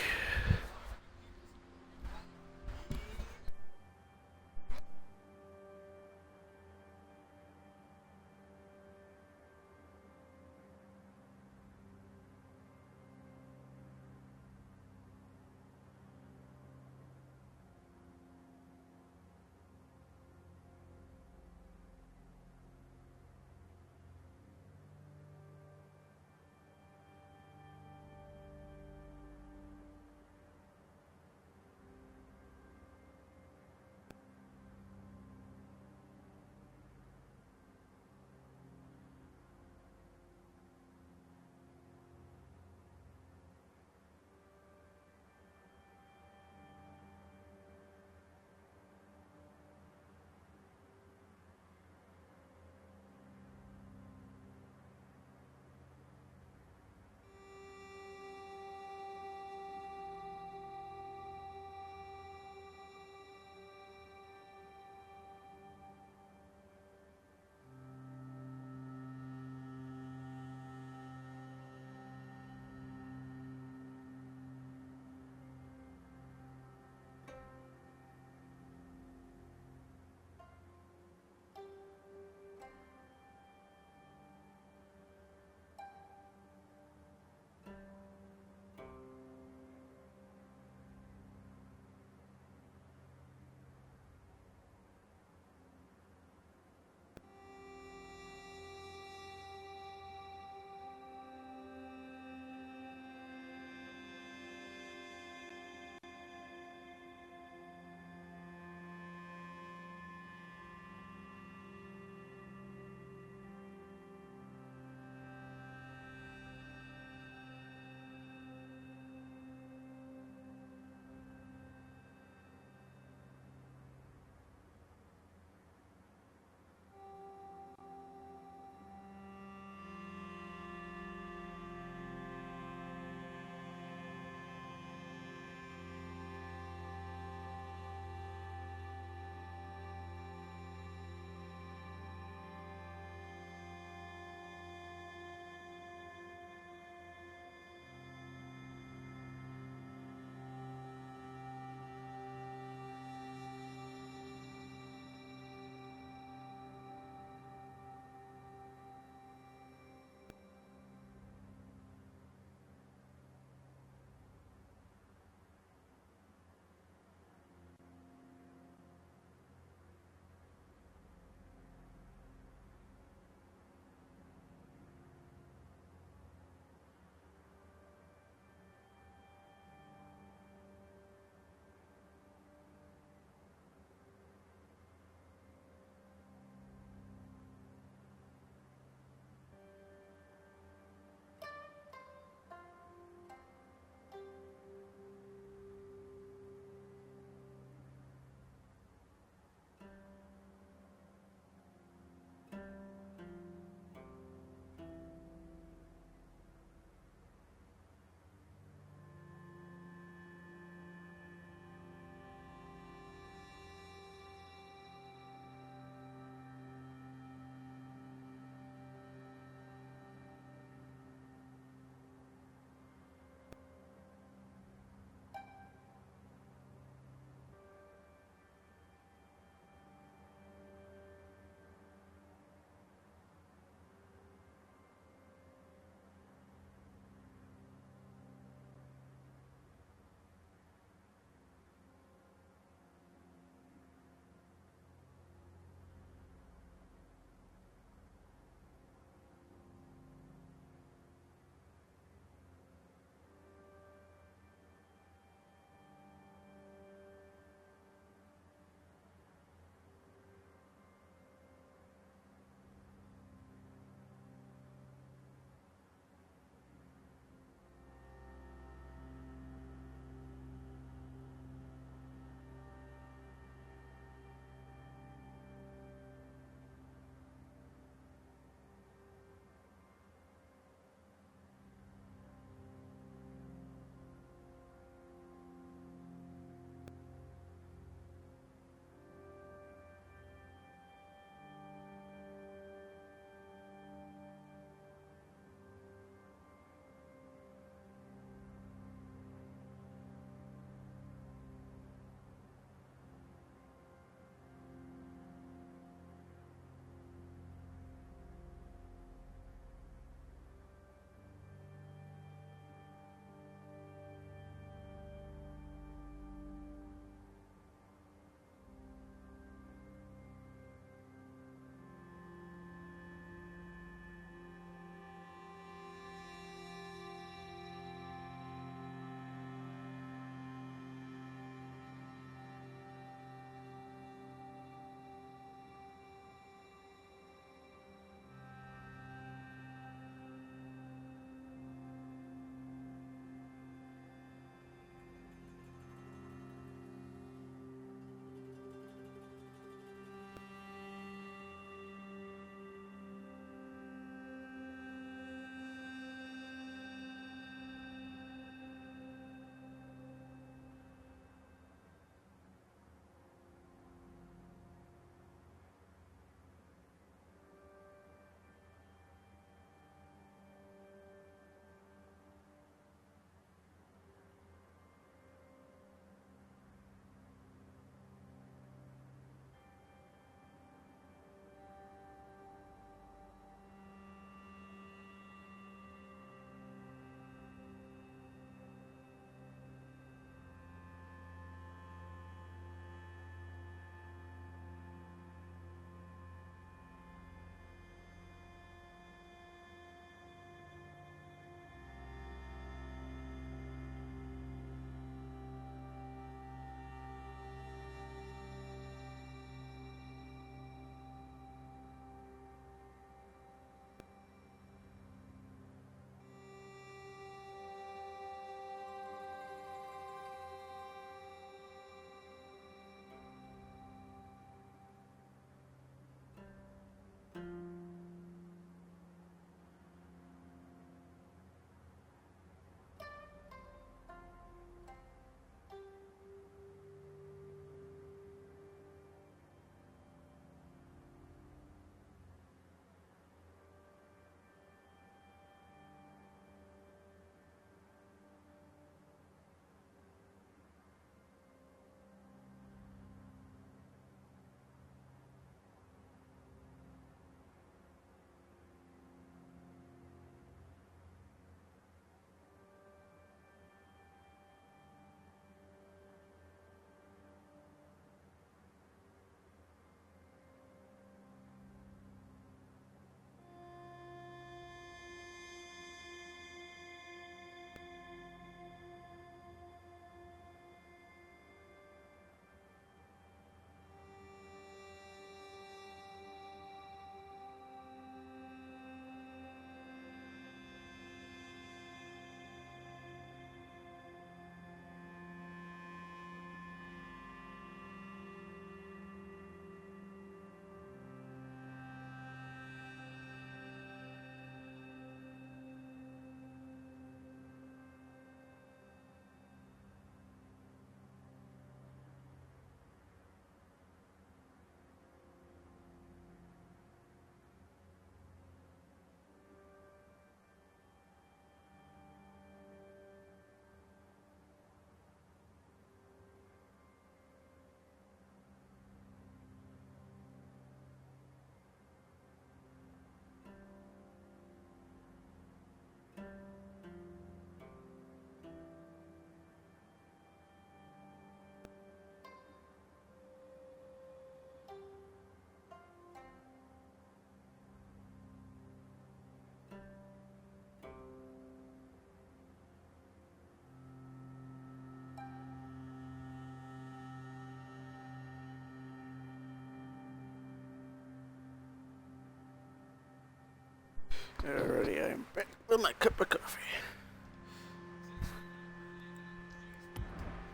S1: Alrighty, I'm back with my cup of coffee.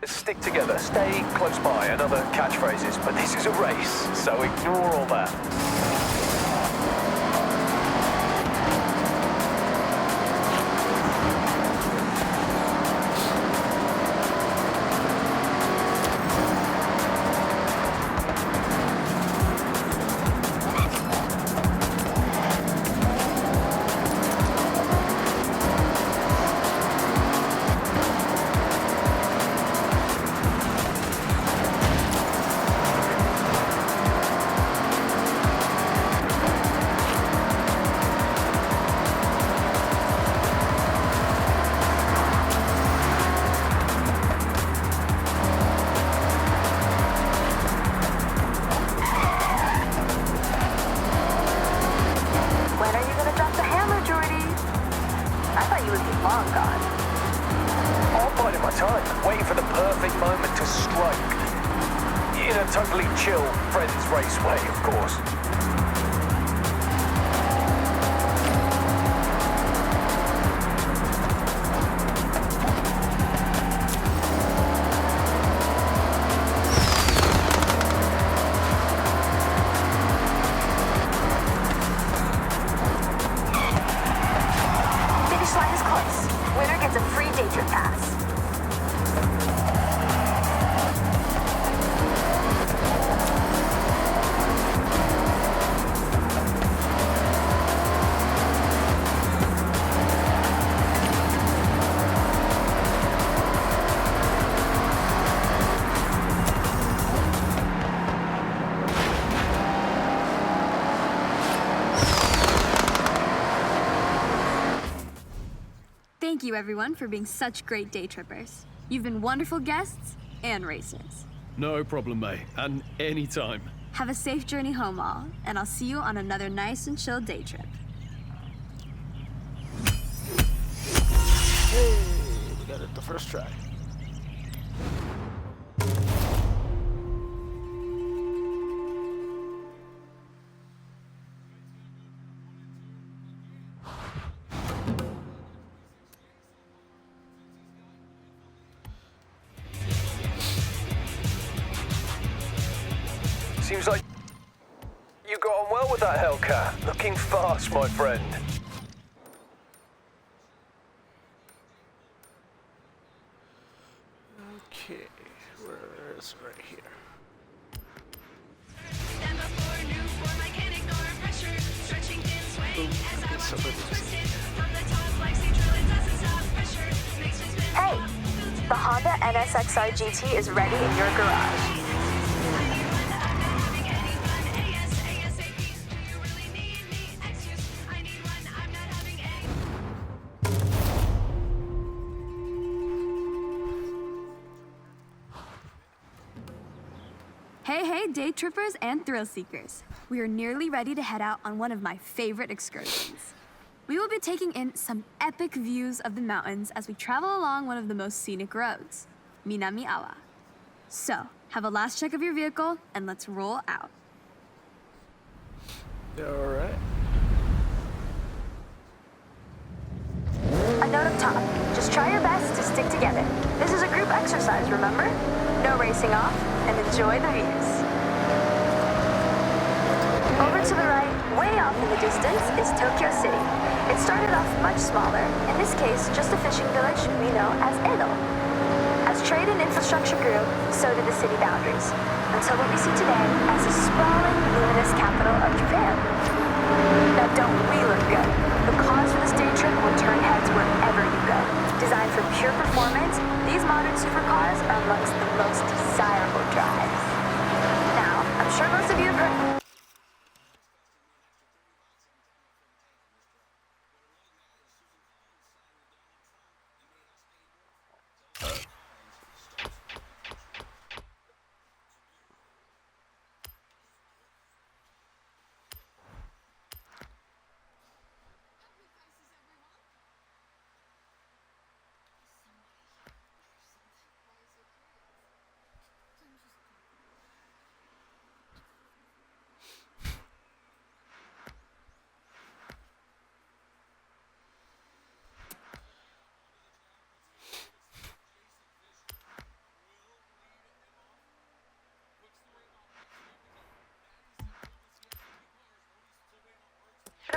S3: Stick together, stay close by, and other catchphrases, but this is a race, so ignore all that.
S8: When are you gonna drop the hammer, Jordy? I thought you would be long gone.
S3: I'm biding my time, waiting for the perfect moment to strike. In a totally chill, friends race way, of course.
S8: Finish line is close. Winner gets a free day trip pass.
S4: Thank you, everyone, for being such great day trippers. You've been wonderful guests and racers.
S6: No problem, May. And anytime.
S4: Have a safe journey home, all, and I'll see you on another nice and chill day trip.
S1: Hey, we got it the first try.
S3: Seems like you got on well with that Hellcat. Looking fast, my friend.
S1: Okay, where is it? Right here.
S8: Hey, the Honda NSXR GT is ready in your garage.
S4: Hey, day trippers and thrill seekers. We are nearly ready to head out on one of my favorite excursions. We will be taking in some epic views of the mountains as we travel along one of the most scenic roads, Minami Awa. So, have a last check of your vehicle and let's roll out.
S1: Alright.
S8: A note up top. Just try your best to stick together. This is a group exercise, remember? No racing off, and enjoy the views. Over to the right, way off in the distance, is Tokyo City. It started off much smaller, in this case, just a fishing village we know as Edo. As trade and infrastructure grew, so did the city boundaries, until what we see today as the sprawling, luminous capital of Japan. Now don't we look good? The cars for this day trip will turn heads wherever you go. Designed for pure performance, these modern supercars are amongst the most desirable drives. Now, I'm sure most of you have heard...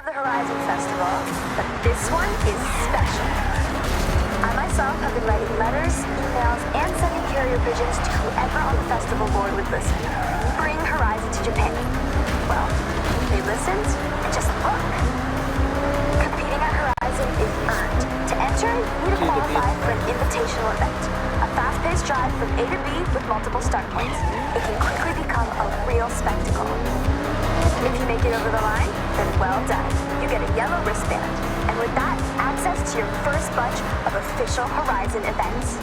S8: of the Horizon Festival, but this one is special. I myself have been writing letters, emails, and sending carrier pigeons to whoever on the festival board would listen. Bring Horizon to Japan. Well, they listened, and just look. Competing at Horizon is earned. To enter, you need to qualify for an invitational event. A fast-paced drive from A to B with multiple start points. It can quickly become a real spectacle. If you make it over the line, then well done. You get a yellow wristband. And with that, access to your first bunch of official Horizon events.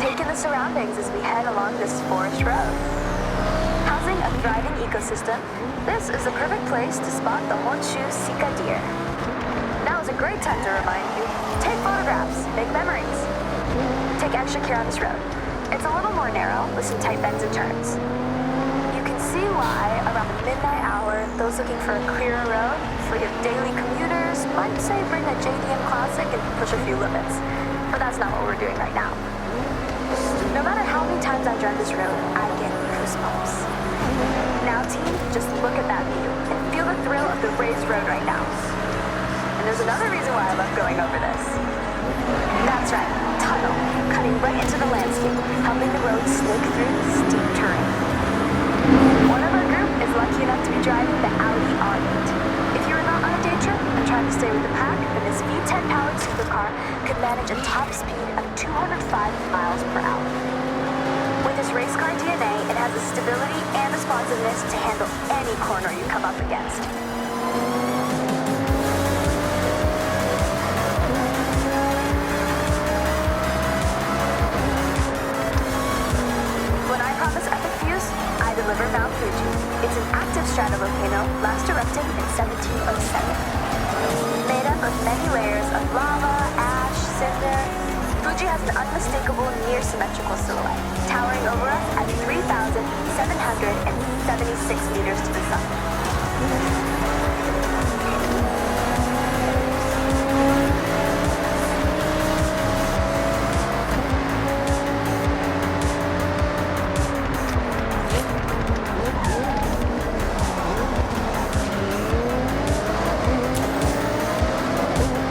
S8: Take in the surroundings as we head along this forest road. Housing a thriving ecosystem, this is the perfect place to spot the Honshu Sika deer. Now is a great time to remind you, take photographs, make memories. Take extra care on this road. It's a little more narrow with some tight bends and turns. You can see why, around the midnight hour, those looking for a clearer road, free of daily commuters, might say bring a JDM Classic and push a few limits. But that's not what we're doing right now. No matter how many times I drive this road, I get goosebumps. Now, team, just look at that view and feel the thrill of the raised road right now. And there's another reason why I love going over this. That's right, tunnel, cutting right into the landscape, helping the road snake through steep terrain. One of our group is lucky enough to be driving the Audi R8. If you are not on a day trip and trying to stay with the pack, then this V10-powered supercar could manage a top speed of 205 miles per hour. With its race car DNA, it has the stability and responsiveness to handle any corner you come up against. When I promise epic views, I deliver Mount Fuji. It's an active stratovolcano, last erupted in 1707. Made up of many layers of lava, ash, cinder, Fuji has an unmistakable near-symmetrical silhouette, towering over us at 3,776 meters to the sun.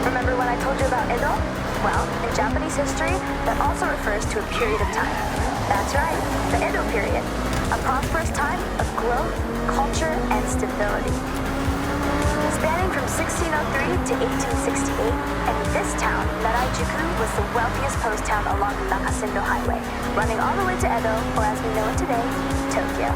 S8: Remember when I told you about Edo? Well, in Japanese history, that also refers to a period of time. That's right, the Edo period. A prosperous time of growth, culture, and stability. Spanning from 1603 to 1868, and this town, Naraijuku, was the wealthiest post town along the Nakasindo Highway, running all the way to Edo, or as we know it today, Tokyo.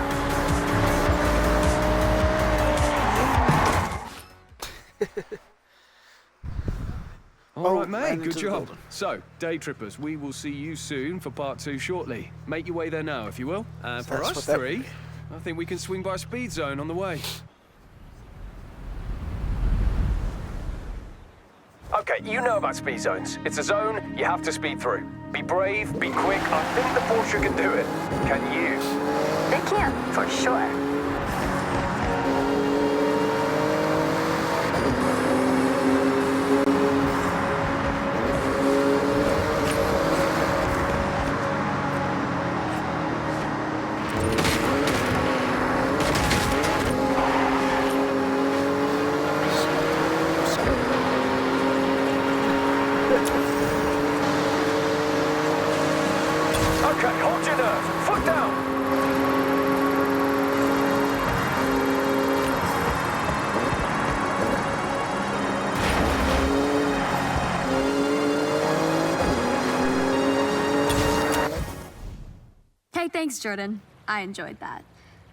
S6: All right,
S1: ran
S6: mate,
S1: into
S6: good
S1: the
S6: job.
S1: building.
S6: So, day trippers, we will see you soon for part 2 shortly. Make your way there now, if you will. And for
S1: That's
S6: us
S1: what that
S6: three,
S1: would
S6: I think we can swing by a speed zone on the way.
S3: Okay, you know about speed zones. It's a zone you have to speed through. Be brave, be quick. I think the Porsche can do it. Can you?
S8: They can, for sure.
S3: Okay, hold your nerve. Foot down.
S4: Hey, thanks, Jordan. I enjoyed that.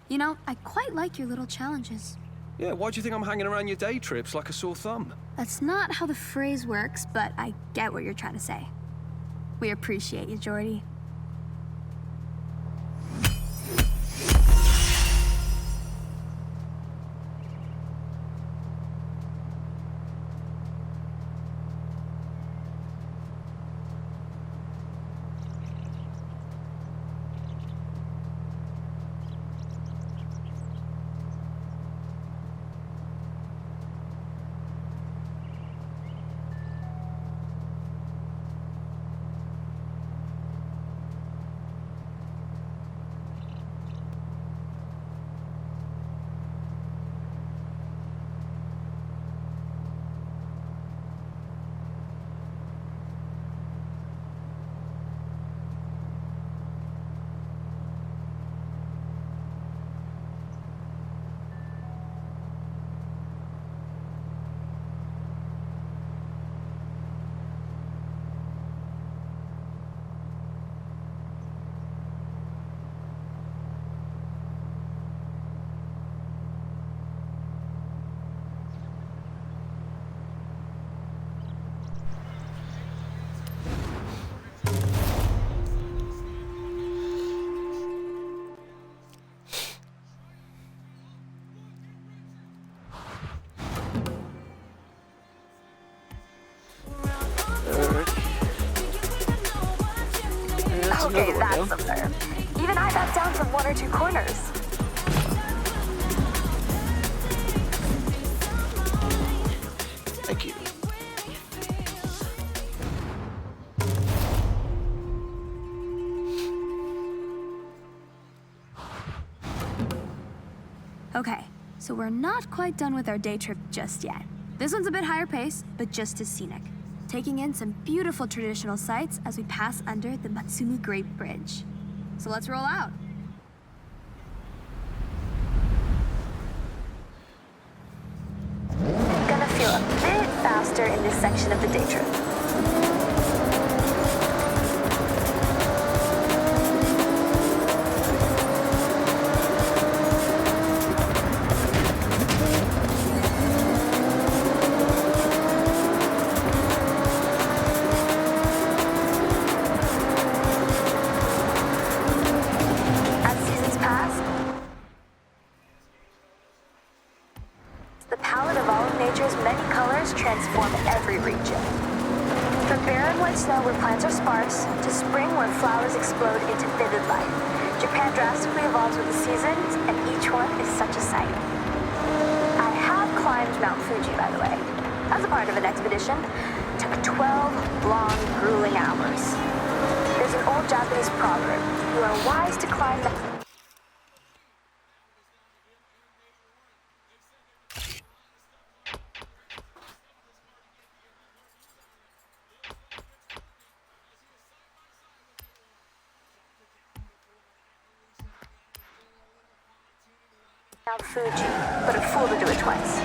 S4: You know, I quite like your little challenges.
S6: Yeah, why do you think I'm hanging around your day trips like a sore thumb?
S4: That's not how the phrase works, but I get what you're trying to say. We appreciate you, Jordy.
S8: Okay,
S1: another one
S8: that's
S1: down.
S8: some nerve. Even I backed down from one or two corners.
S1: Thank you.
S4: Okay, so we're not quite done with our day trip just yet. This one's a bit higher pace, but just as scenic. Taking in some beautiful traditional sights as we pass under the Matsumi Great Bridge. So let's roll out.
S8: Gonna feel a bit faster in this section of the day trip. As seasons pass, the palette of all of nature's many colors transform every region. From barren white snow where plants are sparse, to spring where flowers explode into vivid light, Japan drastically evolves with the seasons, and each one is such a sight. I have climbed Mount Fuji, by the way, as a part of an expedition. Took 12 long, grueling hours. There's an old Japanese proverb: you are wise to climb the Mount Fuji, but a fool to do it twice.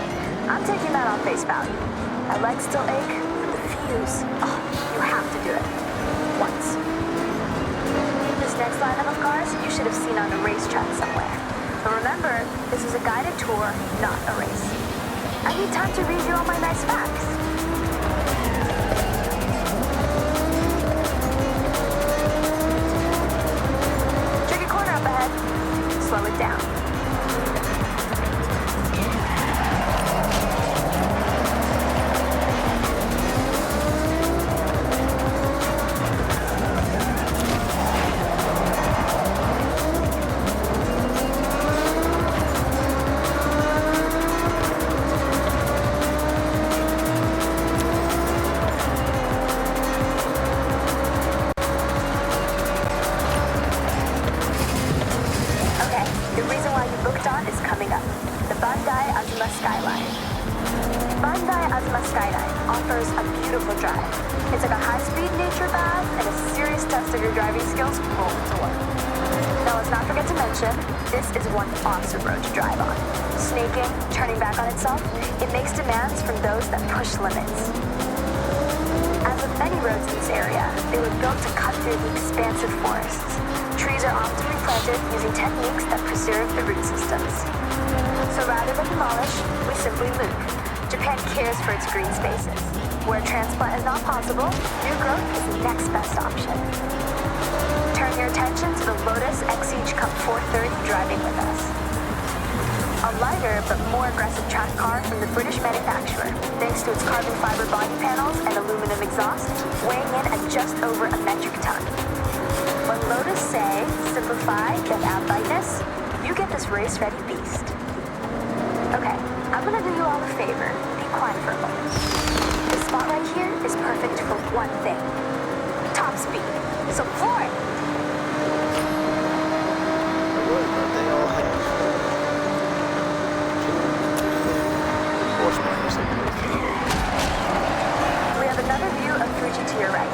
S8: I'm taking that on face value. My legs still ache, but the views, oh, you have to do it. Once. This next lineup of cars you should have seen on a racetrack somewhere. But remember, this is a guided tour, not a race. I need time to read you all my nice facts. Tricky corner up ahead. Slow it down. Okay, the reason why you booked on is coming up. The Bandai Azuma Skyline. Bandai Azuma Skyline offers a beautiful drive. It's like a high-speed nature bath and a serious test of your driving skills rolled into one. Now let's not forget to mention, this is one awesome road to drive on. Snaking, turning back on itself, it makes demands from those that push limits. As with many roads in this area, they were built to cut through the expansive forests. Trees are often replanted using techniques that preserve the root systems. So rather than demolish, we simply move. Japan cares for its green spaces. Where transplant is not possible, new growth is the next best option. Turn your attention to the Lotus Exige Cup 430 driving with us. A lighter but more aggressive track car from the British manufacturer, thanks to its carbon fiber body panels and aluminum exhaust, weighing in at just over a metric ton. When Lotus say, simplify, then add lightness, you get this race-ready beast. Okay, I'm gonna do you all a favor. Be quiet for a moment. This spot right here is perfect for one thing. Top speed. So floor it!
S1: They all have horsepower or something.
S8: We have another view of Fuji to your right.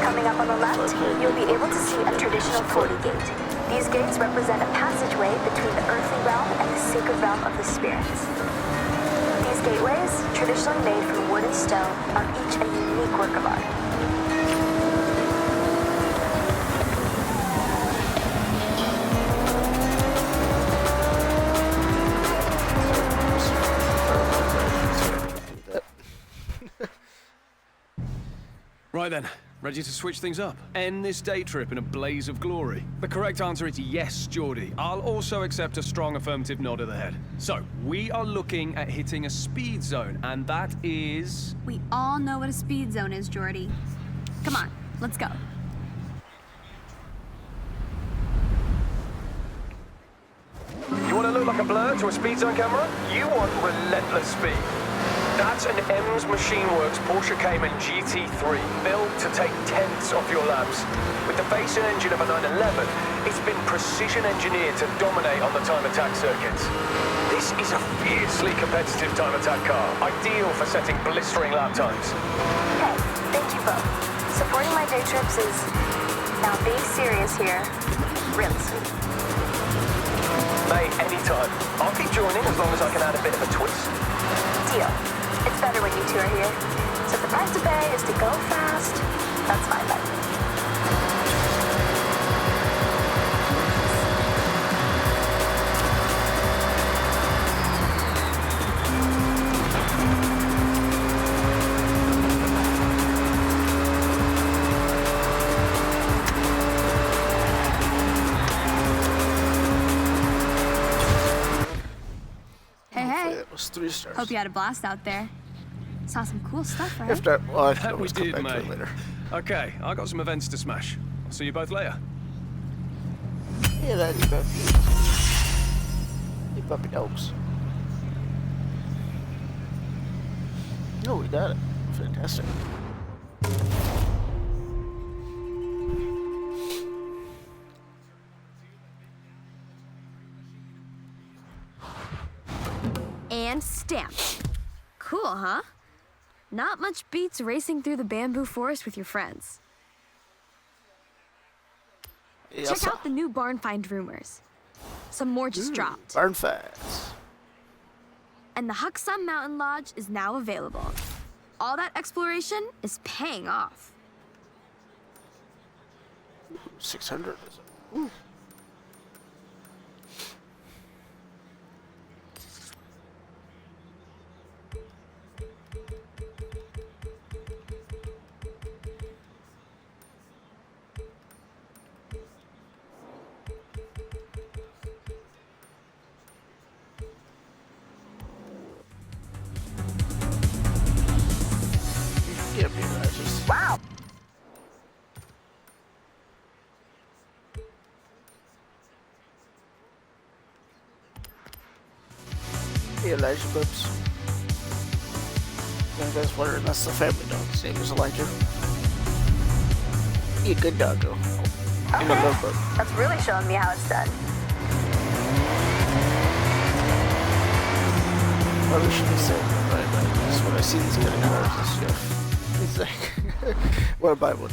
S8: Coming up on the left, you'll be able to see a traditional 40 gate. These gates represent a passageway between the earthly realm and the sacred realm of the spirits. These gateways, traditionally made from wood and stone, are each a unique work of art.
S6: Right then, ready to switch things up? End this day trip in a blaze of glory? The correct answer is yes, Geordie. I'll also accept a strong affirmative nod of the head. So, we are looking at hitting a speed zone, and that is...
S4: We all know what a speed zone is, Jordy. Come on, let's go.
S3: like a blur to a speed zone camera? You want relentless speed. That's an M's Machine Works Porsche Cayman GT3, built to take tenths off your laps. With the base engine of a 911, it's been precision engineered to dominate on the time attack circuits. This is a fiercely competitive time attack car, ideal for setting blistering lap times.
S8: Hey, thank you both. Supporting my day trips is, now being serious here, really sweet.
S3: Mate, anytime. I'll keep joining as long as I can add a bit of a twist.
S8: Deal. It's better when you two are here. So if the price to pay is to go fast, that's fine by me.
S1: It was 3 stars.
S4: Hope you had a blast out there. Saw some cool stuff, right?
S1: If not, well, I can
S6: That we
S1: always come
S6: did,
S1: back to
S6: mate.
S1: it later.
S6: Okay, I got some events to smash. I'll see you both later.
S1: Yeah, that is bad. Hey, puppy dogs. No, we got it. Fantastic.
S4: And stamped. Cool, huh? Not much beats racing through the bamboo forest with your friends.
S1: Yes,
S4: Check out the new barn find rumors. Some more just dropped.
S1: Barn facts.
S4: And the Huck Sun Mountain Lodge is now available. All that exploration is paying off.
S1: 600 is it? Ooh. Give me that. Just
S8: Wow.
S1: Hey, Elijah Bubs. You guys wondering, that's the family dog. His name is Elijah. He a good doggo. I
S8: Okay.
S1: love Bub.
S8: That's really showing me how it's done.
S1: Probably shouldn't say that, right? But just when I see these kind of cars and stuff, it's like, want to buy one.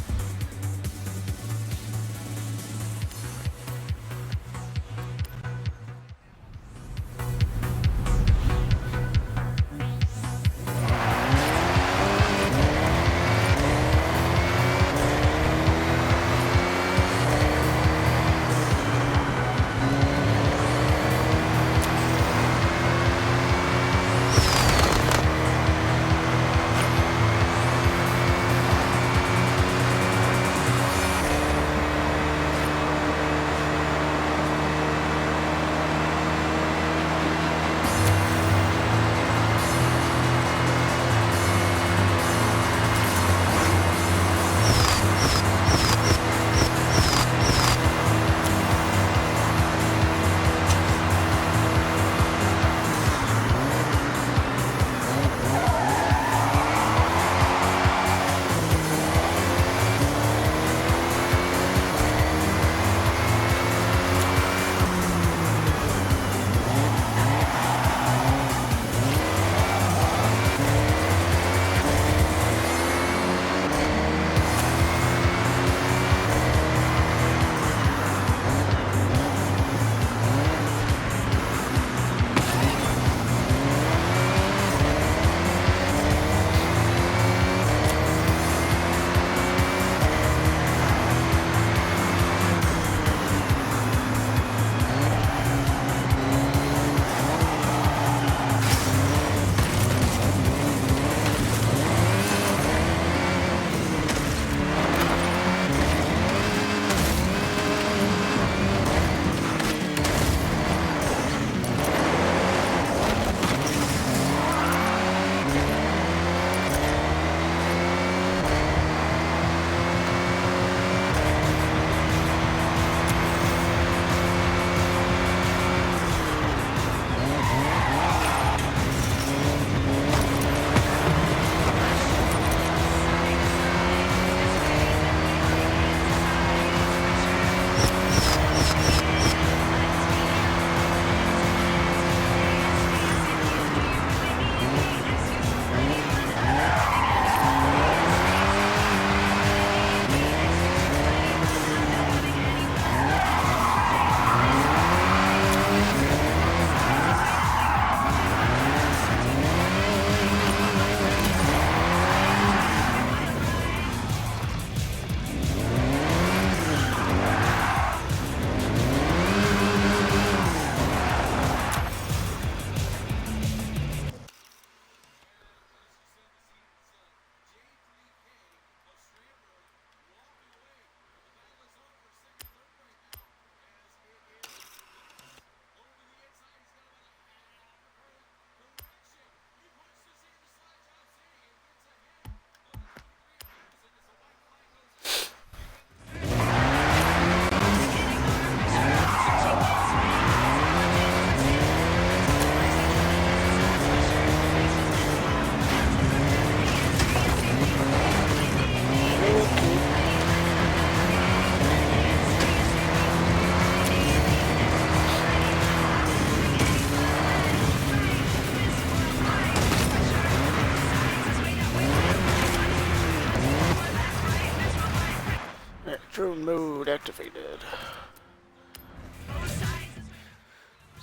S1: Drone mode activated.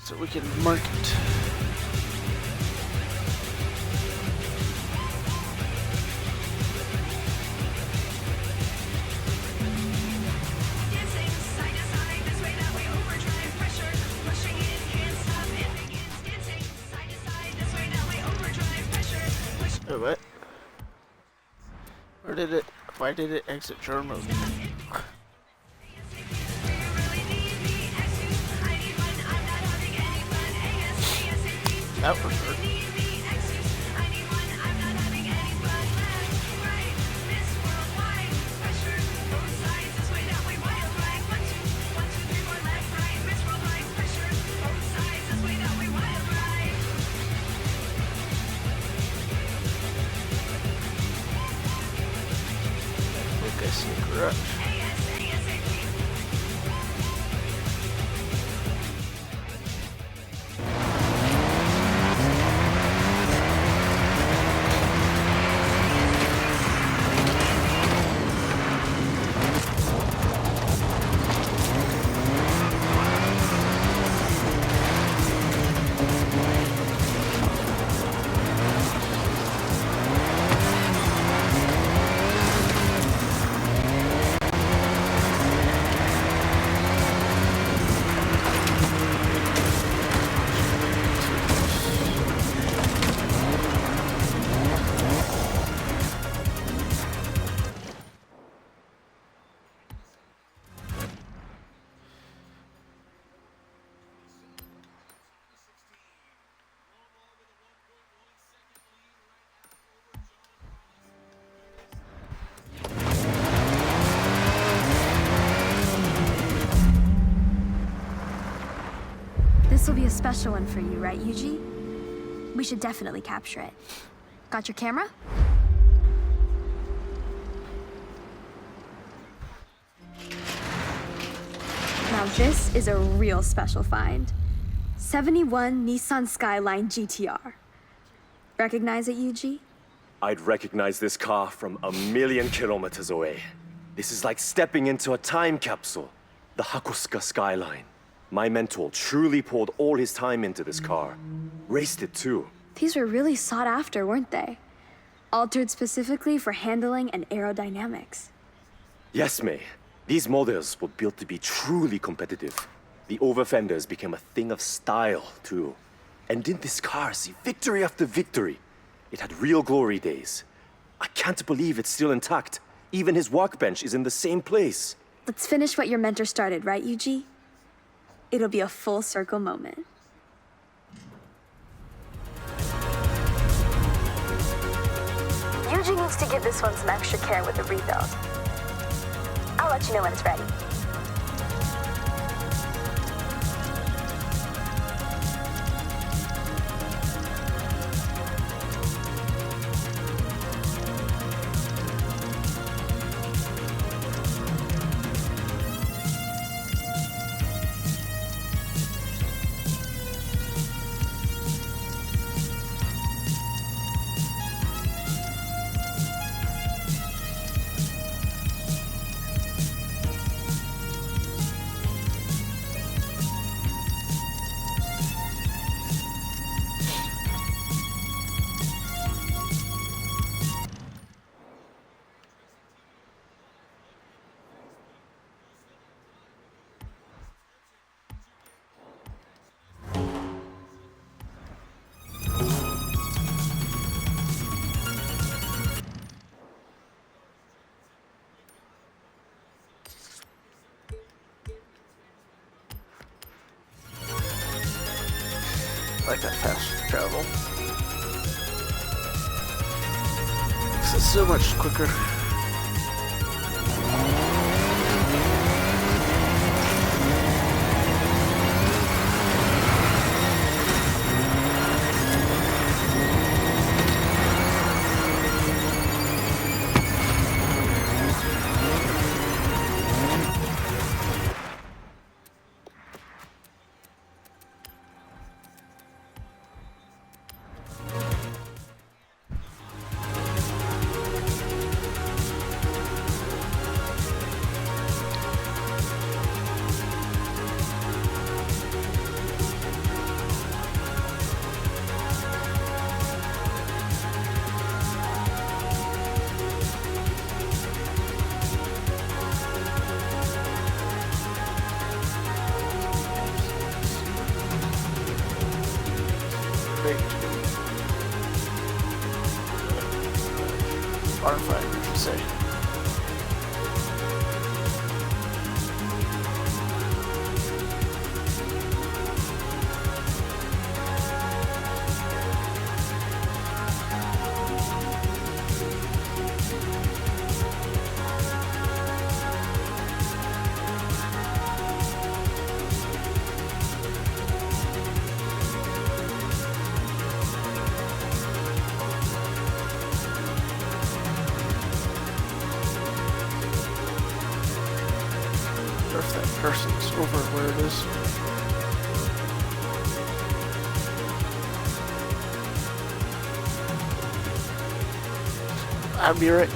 S1: So we can mark it. Oh, what? Where did it? Why did it exit drone mode? That would hurt. I see a garage.
S4: This will be a special one for you, right, Yuji? We should definitely capture it. Got your camera? Now this is a real special find. 71 Nissan Skyline GTR. Recognize it, Yuji?
S7: I'd recognize this car from a million kilometers away. This is like stepping into a time capsule. The Hakosuka Skyline. My mentor truly poured all his time into this car. Raced it too.
S4: These were really sought after, weren't they? Altered specifically for handling and aerodynamics.
S7: Yes, May. These models were built to be truly competitive. The over-fenders became a thing of style, too. And didn't this car see victory after victory? It had real glory days. I can't believe it's still intact. Even his workbench is in the same place.
S4: Let's finish what your mentor started, right, Yuji? It'll be a full circle moment.
S8: Yuji needs to give this one some extra care with the rebuild. I'll let you know when it's ready.
S1: Like that fast travel. This is so much quicker. wonder if that person's over where it is. I'll be right.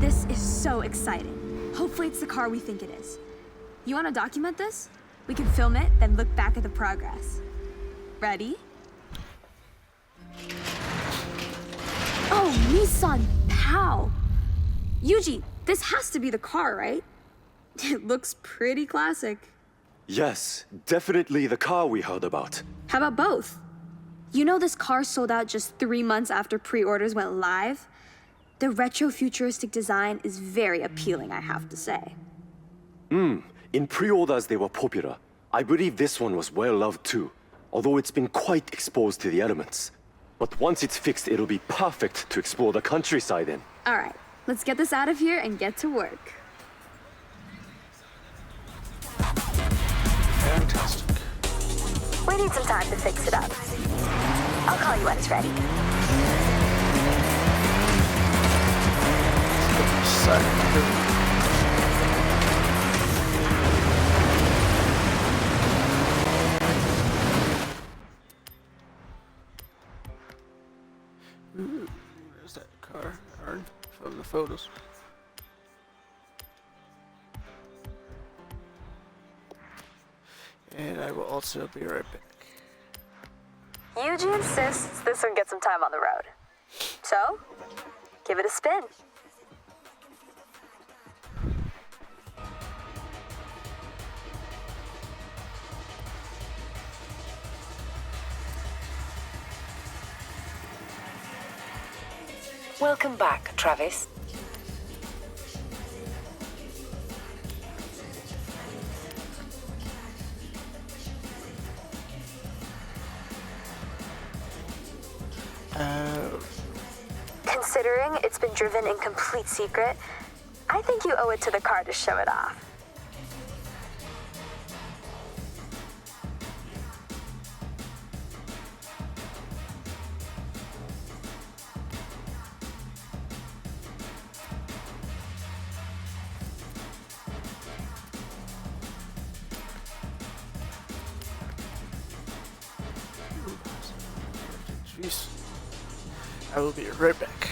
S4: This is so exciting. Hopefully it's the car we think it is. You want to document this? We can film it, then look back at the progress. Ready? Oh, Nissan Pow! Yuji, this has to be the car, right? It looks pretty classic.
S7: Yes, definitely the car we heard about.
S4: How about both? You know this car sold out just 3 months after pre-orders went live? The retro-futuristic design is very appealing, I have to say.
S7: In pre-orders they were popular. I believe this one was well loved too, although it's been quite exposed to the elements. But once it's fixed, it'll be perfect to explore the countryside in.
S4: All right, let's get this out of here and get to work.
S1: Fantastic.
S8: We need some time to fix it up. I'll call you when it's ready.
S1: Ooh, there's that car Aaron, from the photos. And I will also be right back.
S8: Yuji insists this one gets some time on the road. So, give it a spin.
S2: Welcome back, Travis.
S8: Considering it's been driven in complete secret, I think you owe it to the car to show it off.
S1: Jeez. I will be right back.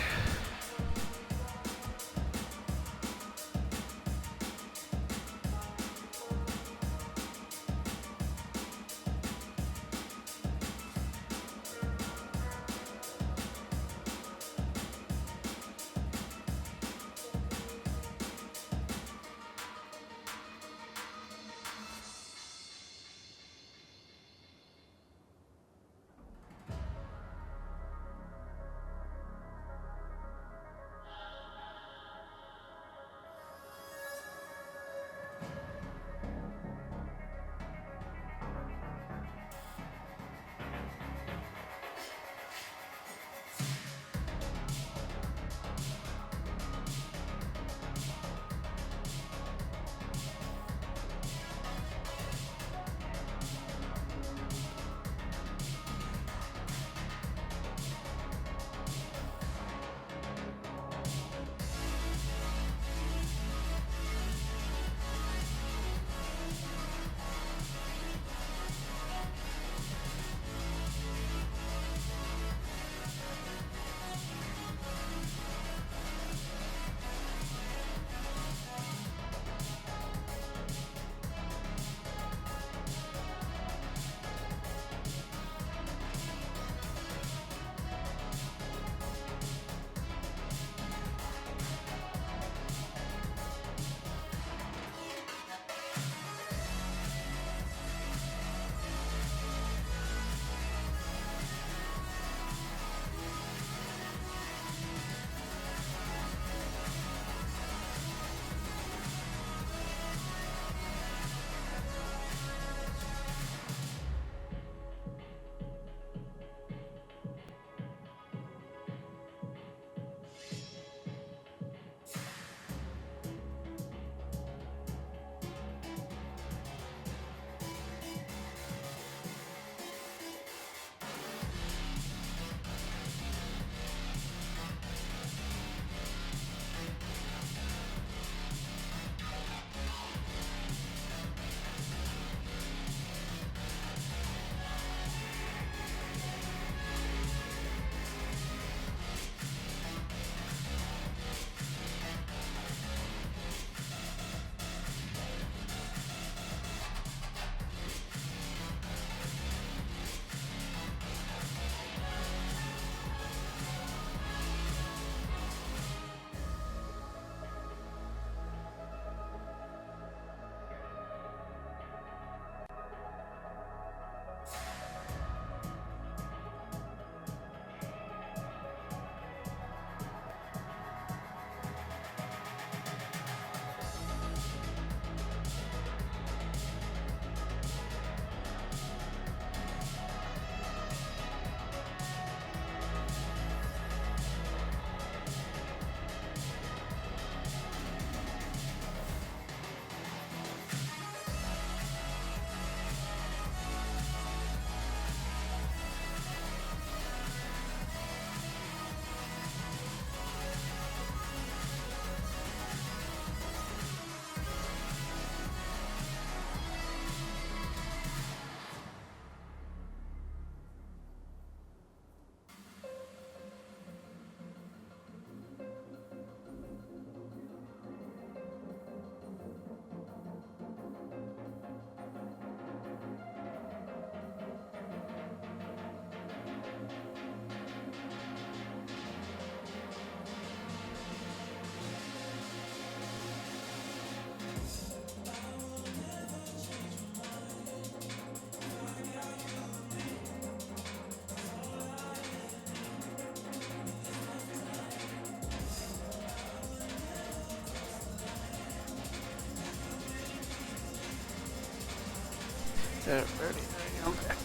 S1: Ready.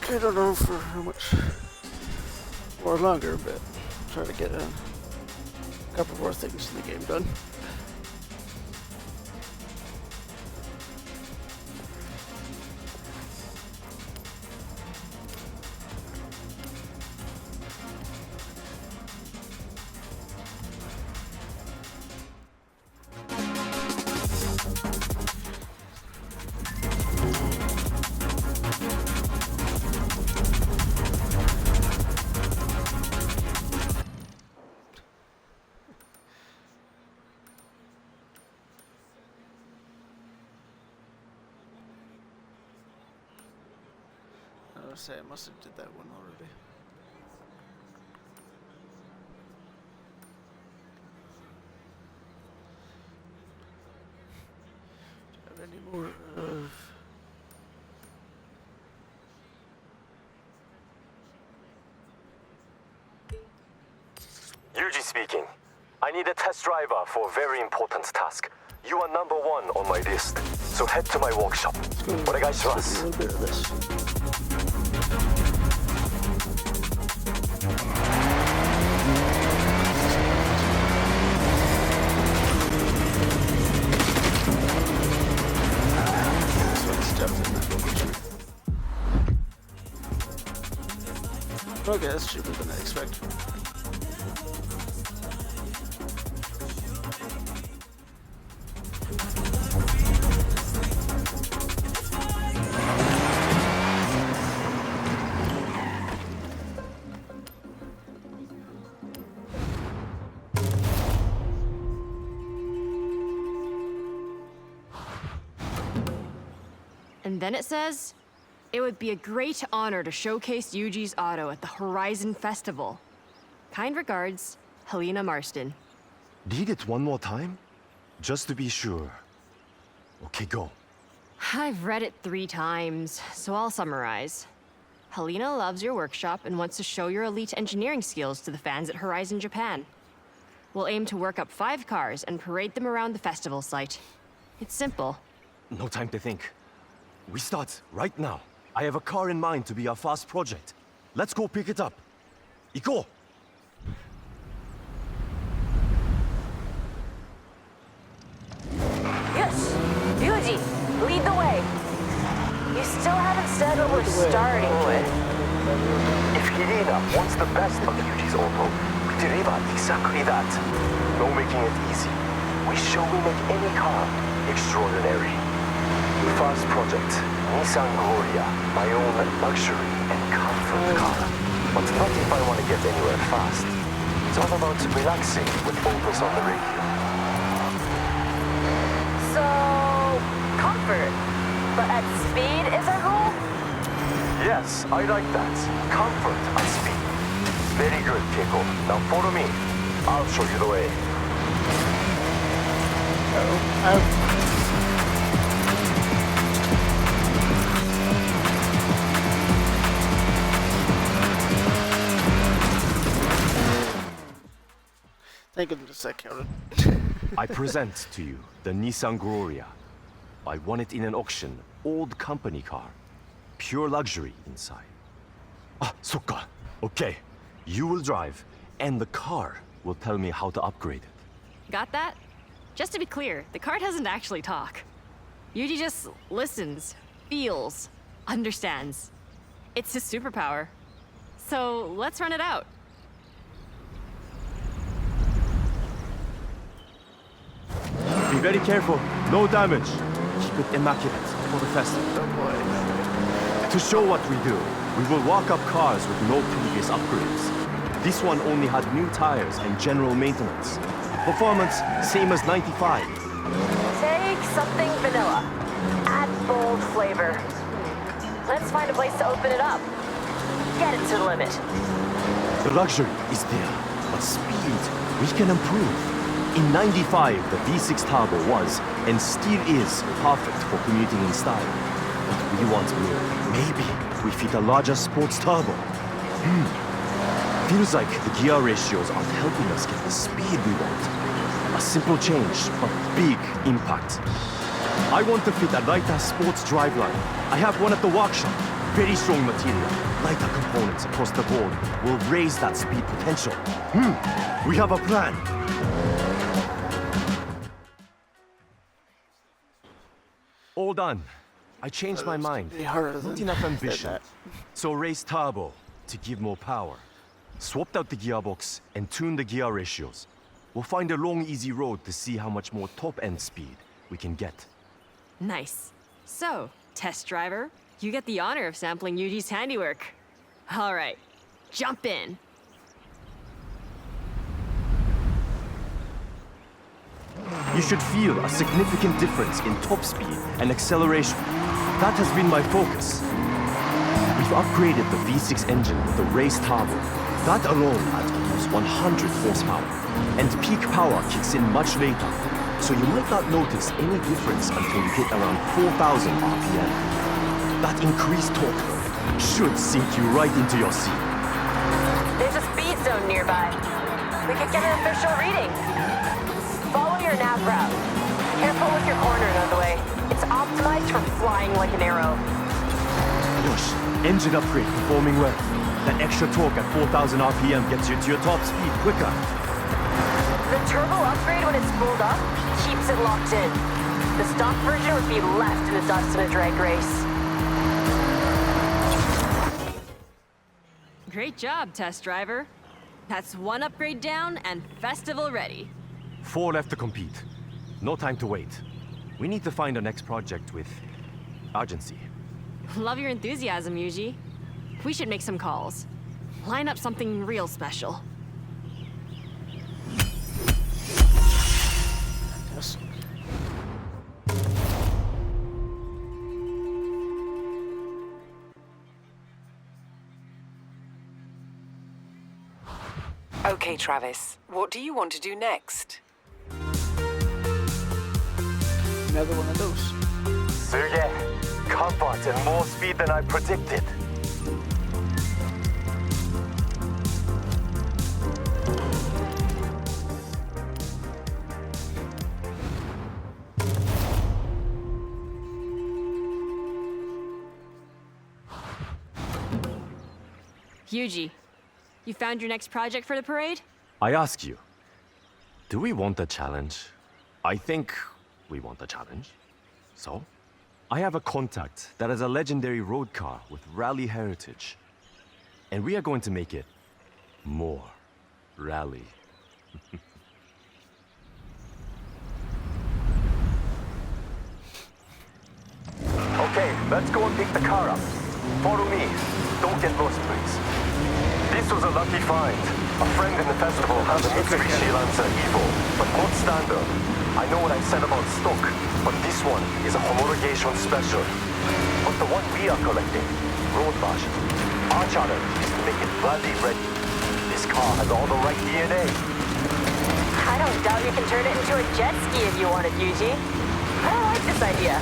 S1: I don't know for how much more longer, but try to get a couple more things in the game done. I say I must have did that one already. Do I have any more of...
S7: Yuji speaking. I need a test driver for a very important task. You are number 1 on my list, so head to my workshop.
S1: A little bit of this. Okay, that's cheaper than I expected.
S9: And then it says, it would be a great honor to showcase Yuji's auto at the Horizon Festival. Kind regards, Helena Marston.
S7: Read it one more time? Just to be sure. Okay, go.
S9: I've read it 3 times, so I'll summarize. Helena loves your workshop and wants to show your elite engineering skills to the fans at Horizon Japan. We'll aim to work up 5 cars and parade them around the festival site. It's simple.
S7: No time to think. We start right now. I have a car in mind to be our fast project. Let's go pick it up. Iko!
S2: Yes! Yuji, lead the way. You still haven't said what we're starting with.
S7: If Helena wants the best of Yuji's auto, we deliver exactly that. No making it easy. We show we make any car extraordinary. Fast project, Nissan Gloria, my own luxury and comfort car. But not if I want to get anywhere fast. It's all about relaxing with focus on the radio.
S2: So, comfort. But at speed is our goal?
S7: Yes, I like that. Comfort and speed. Very good, Keiko. Now follow me. I'll show you the way.
S1: Thank goodness that counted.
S7: I present to you the Nissan Gloria. I won it in an auction, old company car. Pure luxury inside. Ah, sokka. Okay, you will drive, and the car will tell me how to upgrade it.
S9: Got that? Just to be clear, the car doesn't actually talk. Yuji just listens, feels, understands. It's his superpower. So let's run it out.
S7: Be very careful, no damage. Keep it immaculate for the festival. To show what we do, we will walk up cars with no previous upgrades. This one only had new tires and general maintenance. Performance, same as 95.
S2: Take something vanilla. Add bold flavor. Let's find a place to open it up. Get it to the limit.
S7: The luxury is there, but speed, we can improve. In 95, the V6 Turbo was, and still is, perfect for commuting in style. But we want more. Maybe we fit a larger sports turbo. Feels like the gear ratios aren't helping us get the speed we want. A simple change, but big impact. I want to fit a Leiter sports driveline. I have one at the workshop. Very strong material. Leiter components across the board will raise that speed potential. We have a plan. All done. I changed my mind. Not enough ambition. So raised turbo to give more power. Swapped out the gearbox and tuned the gear ratios. We'll find a long, easy road to see how much more top-end speed we can get.
S9: Nice. So, test driver, you get the honor of sampling Yuji's handiwork. All right, jump in.
S7: You should feel a significant difference in top speed and acceleration. That has been my focus. We've upgraded the V6 engine with a raised turbo. That alone adds almost 100 horsepower, and peak power kicks in much later, so you might not notice any difference until you hit around 4,000 RPM. That increased torque should sink you right into your seat.
S2: There's a speed zone nearby. We could get an official reading. Follow your nav route. Careful with your corners, by the way. It's optimized for flying like an arrow.
S7: Yosh, engine upgrade performing well. That extra torque at 4,000 RPM gets you to your top speed quicker.
S2: The turbo upgrade, when it's spooled up, keeps it locked in. The stock version would be left in the dust in a drag race.
S9: Great job, test driver. That's one upgrade down and festival ready.
S7: 4 left to compete. No time to wait. We need to find our next project with urgency.
S9: Love your enthusiasm, Yuji. We should make some calls. Line up something real special.
S1: Yes.
S10: Okay, Travis. What do you want to do next?
S1: Another one of those.
S7: So yeah, comfort and more speed than I predicted.
S9: Yuji, you found your next project for the parade?
S7: I ask you, do we want a challenge? I think we want a challenge. So, I have a contact that has a legendary road car with rally heritage. And we are going to make it more rally. Okay, let's go and pick the car up. Follow me. Don't get lost, please. This was a lucky find. A friend in the festival has a Mitsubishi Lancer Evo, but not standard. I know what I said about stock, but this one is a homologation special. But the one we are collecting, road version, our challenge is to make it rally ready. This car has all the right DNA.
S2: I don't doubt you can turn it into a jet ski if you wanted, Yuji. I like this idea.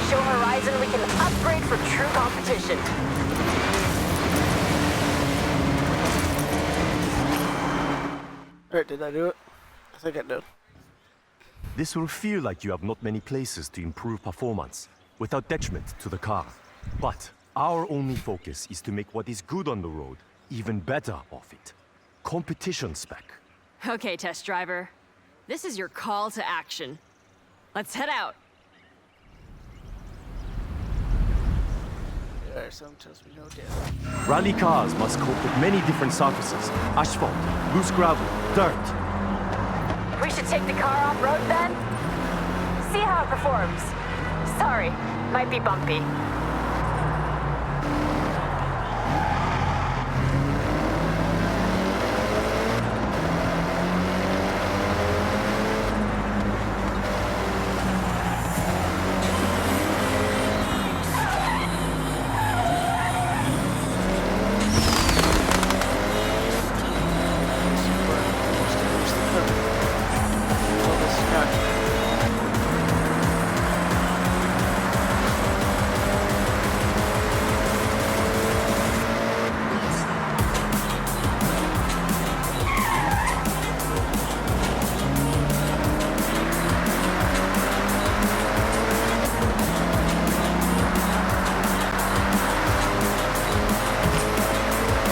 S2: Show Horizon we can upgrade for true competition.
S1: Alright, did I do it? I think I did.
S7: This will feel like you have not many places to improve performance without detriment to the car. But our only focus is to make what is good on the road even better off it. Competition spec.
S9: Okay, test driver. This is your call to action. Let's head out.
S1: Alright, some tells me no damn.
S7: Rally cars must cope with many different surfaces. Asphalt, loose gravel, dirt.
S2: We should take the car off-road then? See how it performs. Sorry, might be bumpy.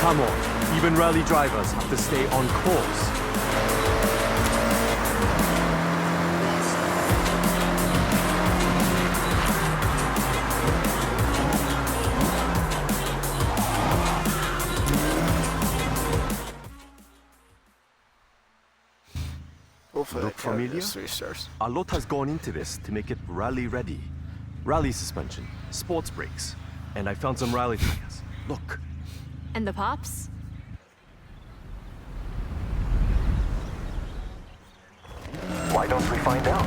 S7: Come on, even rally drivers have to stay on course.
S1: Hopefully
S7: Look
S1: that counted
S7: familiar?
S1: as 3 stars.
S7: A lot has gone into this to make it rally ready. Rally suspension, sports brakes, and I found some rally tires. Look.
S9: And the pops?
S3: Why don't we find out?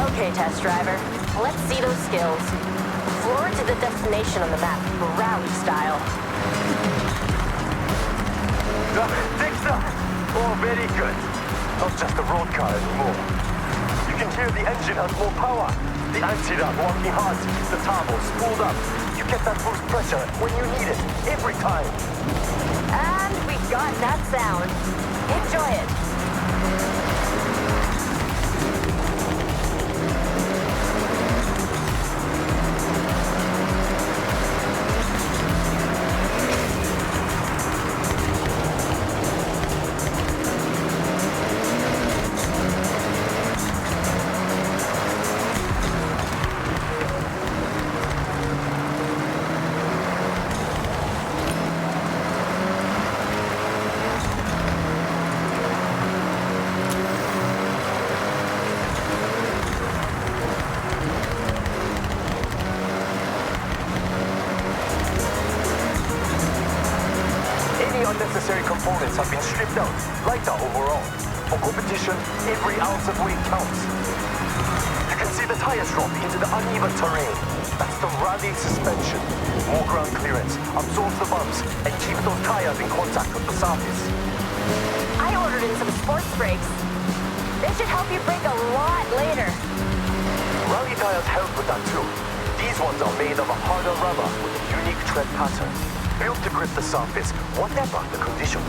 S2: Okay, test driver. Let's see those skills. Forward to the destination on the map, rally style.
S3: Dexter! Oh, very good. Not just a road car anymore. You can hear the engine has more power. The anti-lock working hard to keep the turbo spooled up. You get that boost pressure when you need it, every time.
S2: And we got that sound. Enjoy it.
S3: Unnecessary components have been stripped out, lighter overall. For competition, every ounce of weight counts. You can see the tires drop into the uneven terrain. That's the rally suspension. More ground clearance absorbs the bumps and keeps those tires in contact with the surface.
S2: I ordered in some sports brakes. They should help you brake a lot later.
S3: Rally tires help with that too. These ones are made of a harder rubber with a unique tread pattern. Built to grip the surface, whatever the conditions.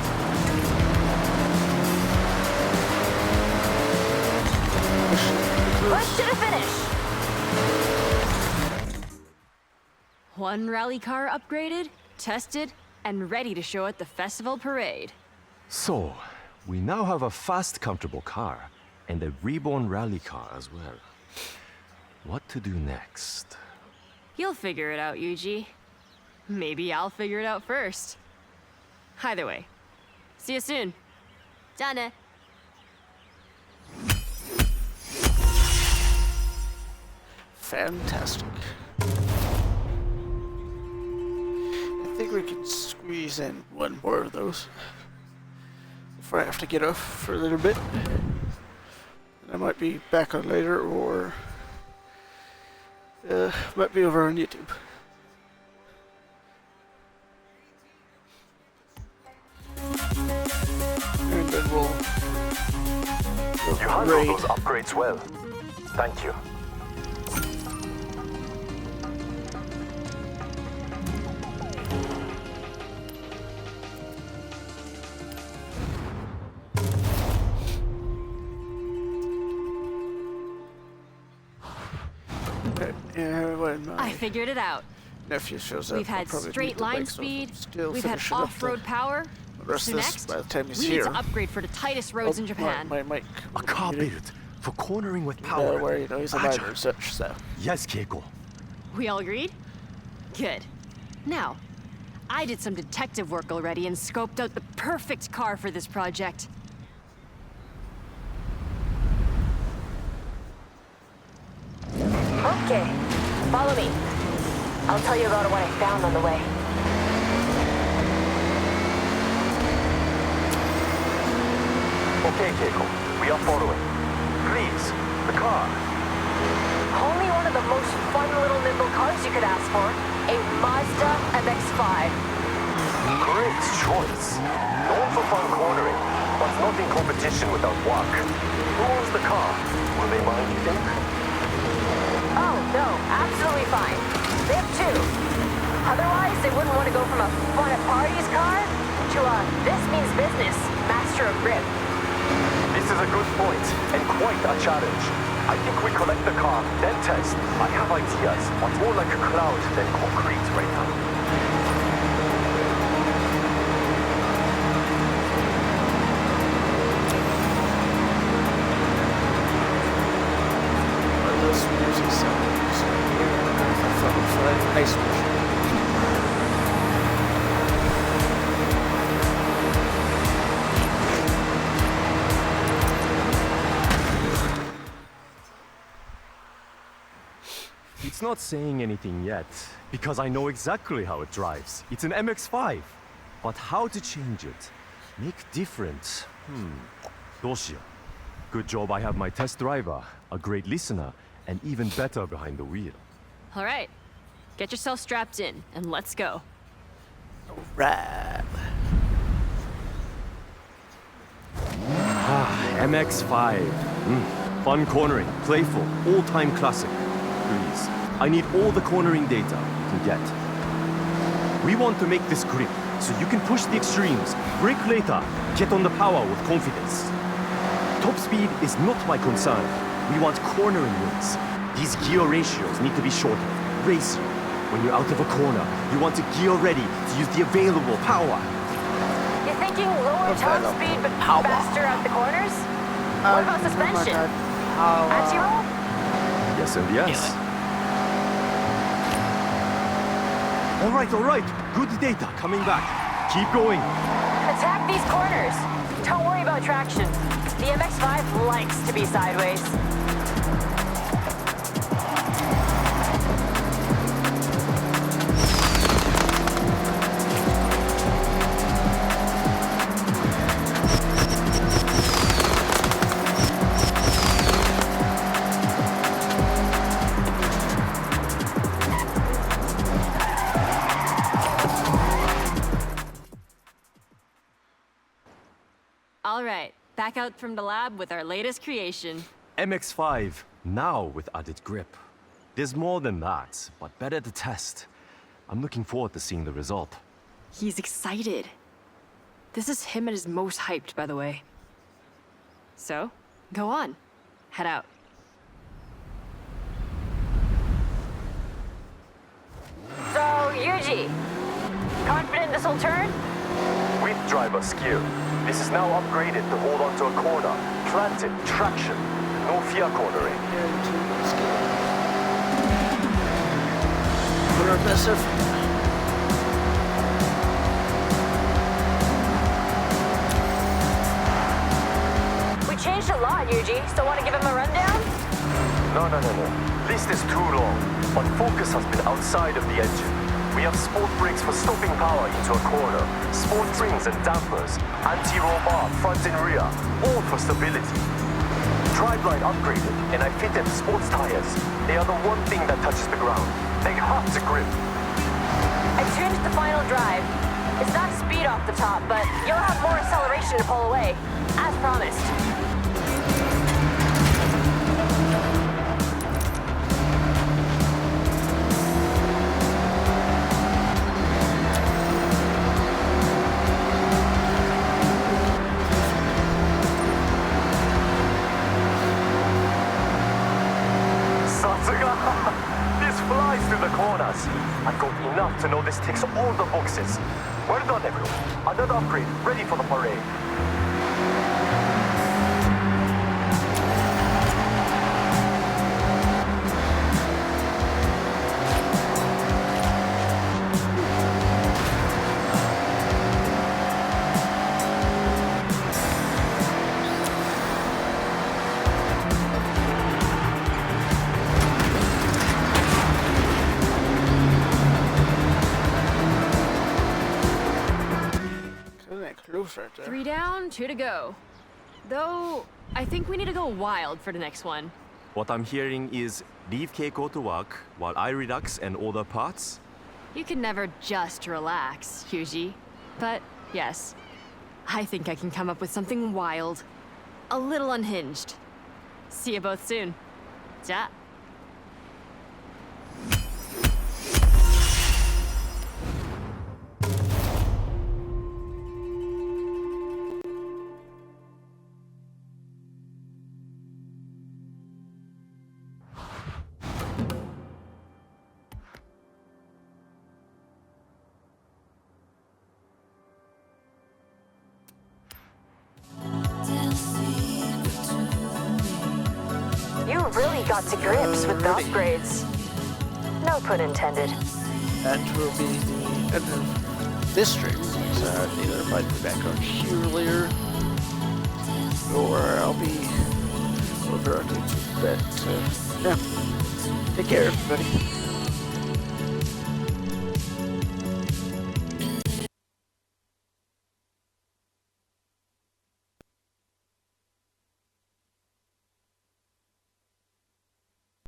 S2: Push to the finish.
S9: One rally car upgraded, tested, and ready to show at the festival parade.
S7: So, we now have a fast, comfortable car, and a reborn rally car as well. What to do next?
S9: You'll figure it out, Yuji. Maybe I'll figure it out first. Either way, see you soon. Done.
S1: Fantastic. I think we can squeeze in one more of those before I have to get off for a little bit. And I might be back on later, or might be over on YouTube. And then we'll
S3: You handled those upgrades well. Thank you.
S1: When
S9: I
S1: my
S9: figured it out.
S1: nephew shows up,
S9: We've
S1: I'll
S9: had
S1: probably
S9: straight
S1: need the
S9: line
S1: bike, so
S9: speed,
S1: still
S9: we've had
S1: finish it up
S9: off-road power.
S1: the rest
S9: So
S1: of this
S9: next,
S1: by the time he's
S9: we
S1: here.
S9: need to upgrade for the tightest roads in Japan.
S1: My mic.
S7: A car built for cornering with power.
S1: Where you know he's a
S7: Agile.
S1: miner and such, so.
S7: Yes, Keiko.
S9: We all agreed? Good. Now, I did some detective work already and scoped out the perfect car for this project.
S2: Okay, follow me. I'll tell you about what I found on the way.
S3: Okay, Keiko, we are following. Please, the car.
S2: Only one of the most fun little nimble cars you could ask for. A Mazda MX-5.
S3: Great choice. Known for fun cornering, but not in competition without work. Who owns the car? Will they mind, you think?
S2: Oh, no, absolutely fine. They have two. Otherwise, they wouldn't want to go from a fun at parties car to a this means business, master of grip.
S3: This is a good point, and quite a challenge. I think we collect the car, then test. I have ideas, but more like a cloud than concrete right now.
S7: not saying anything yet, because I know exactly how it drives. It's an MX-5. But how to change it? Make different? Doshio. Good job I have my test driver, a great listener, and even better behind the wheel.
S9: All right. Get yourself strapped in, and let's go.
S1: Right.
S7: MX-5. Fun cornering, playful, all-time classic. Please, I need all the cornering data you can get. We want to make this grip, so you can push the extremes, brake later, get on the power with confidence. Top speed is not my concern. We want cornering wins. These gear ratios need to be shorter, racy. When you're out of a corner, you want to gear ready to use the available power.
S2: You're thinking lower top speed but faster out the corners? What about suspension? Anti-roll?
S7: Yes and yes. All right. Good data coming back. Keep going.
S2: Attack these corners. Don't worry about traction. The MX-5 likes to be sideways.
S9: All right. Back out from the lab with our latest creation.
S7: MX-5, now with added grip. There's more than that, but better to test. I'm looking forward to seeing the result.
S9: He's excited. This is him at his most hyped, by the way. So, go on. Head out.
S2: So, Yuji, confident this will turn?
S7: With driver skill. This is now upgraded to hold onto a corner. Planted, traction, no fear cornering.
S1: Aggressive.
S2: We changed a lot, Yuji. Still want to give him a rundown?
S7: No. List is too long, but focus has been outside of the engine. We have sport brakes for stopping power into a corner, sport springs and dampers, anti-roll bar front and rear, all for stability. Driveline upgraded, and I fitted sports tires. They are the one thing that touches the ground. They have to grip.
S2: I tuned the final drive. It's not speed off the top, but you'll have more acceleration to pull away, as promised.
S7: This flies through the corners. I've got enough to know this ticks all the boxes. Well done, everyone. Another upgrade, ready for the parade.
S1: Right there.
S9: 3 down, 2 to go. Though, I think we need to go wild for the next one.
S7: What I'm hearing is leave Keiko to work while I relax and order parts?
S9: You can never just relax, Yuji. But, yes, I think I can come up with something wild. A little unhinged. See you both soon. Ja.
S2: You really got to grips with the upgrades. No pun intended.
S1: That will be the end of this stream. So either I might be back on here later, or I'll be over to bed. Yeah. Take care, everybody.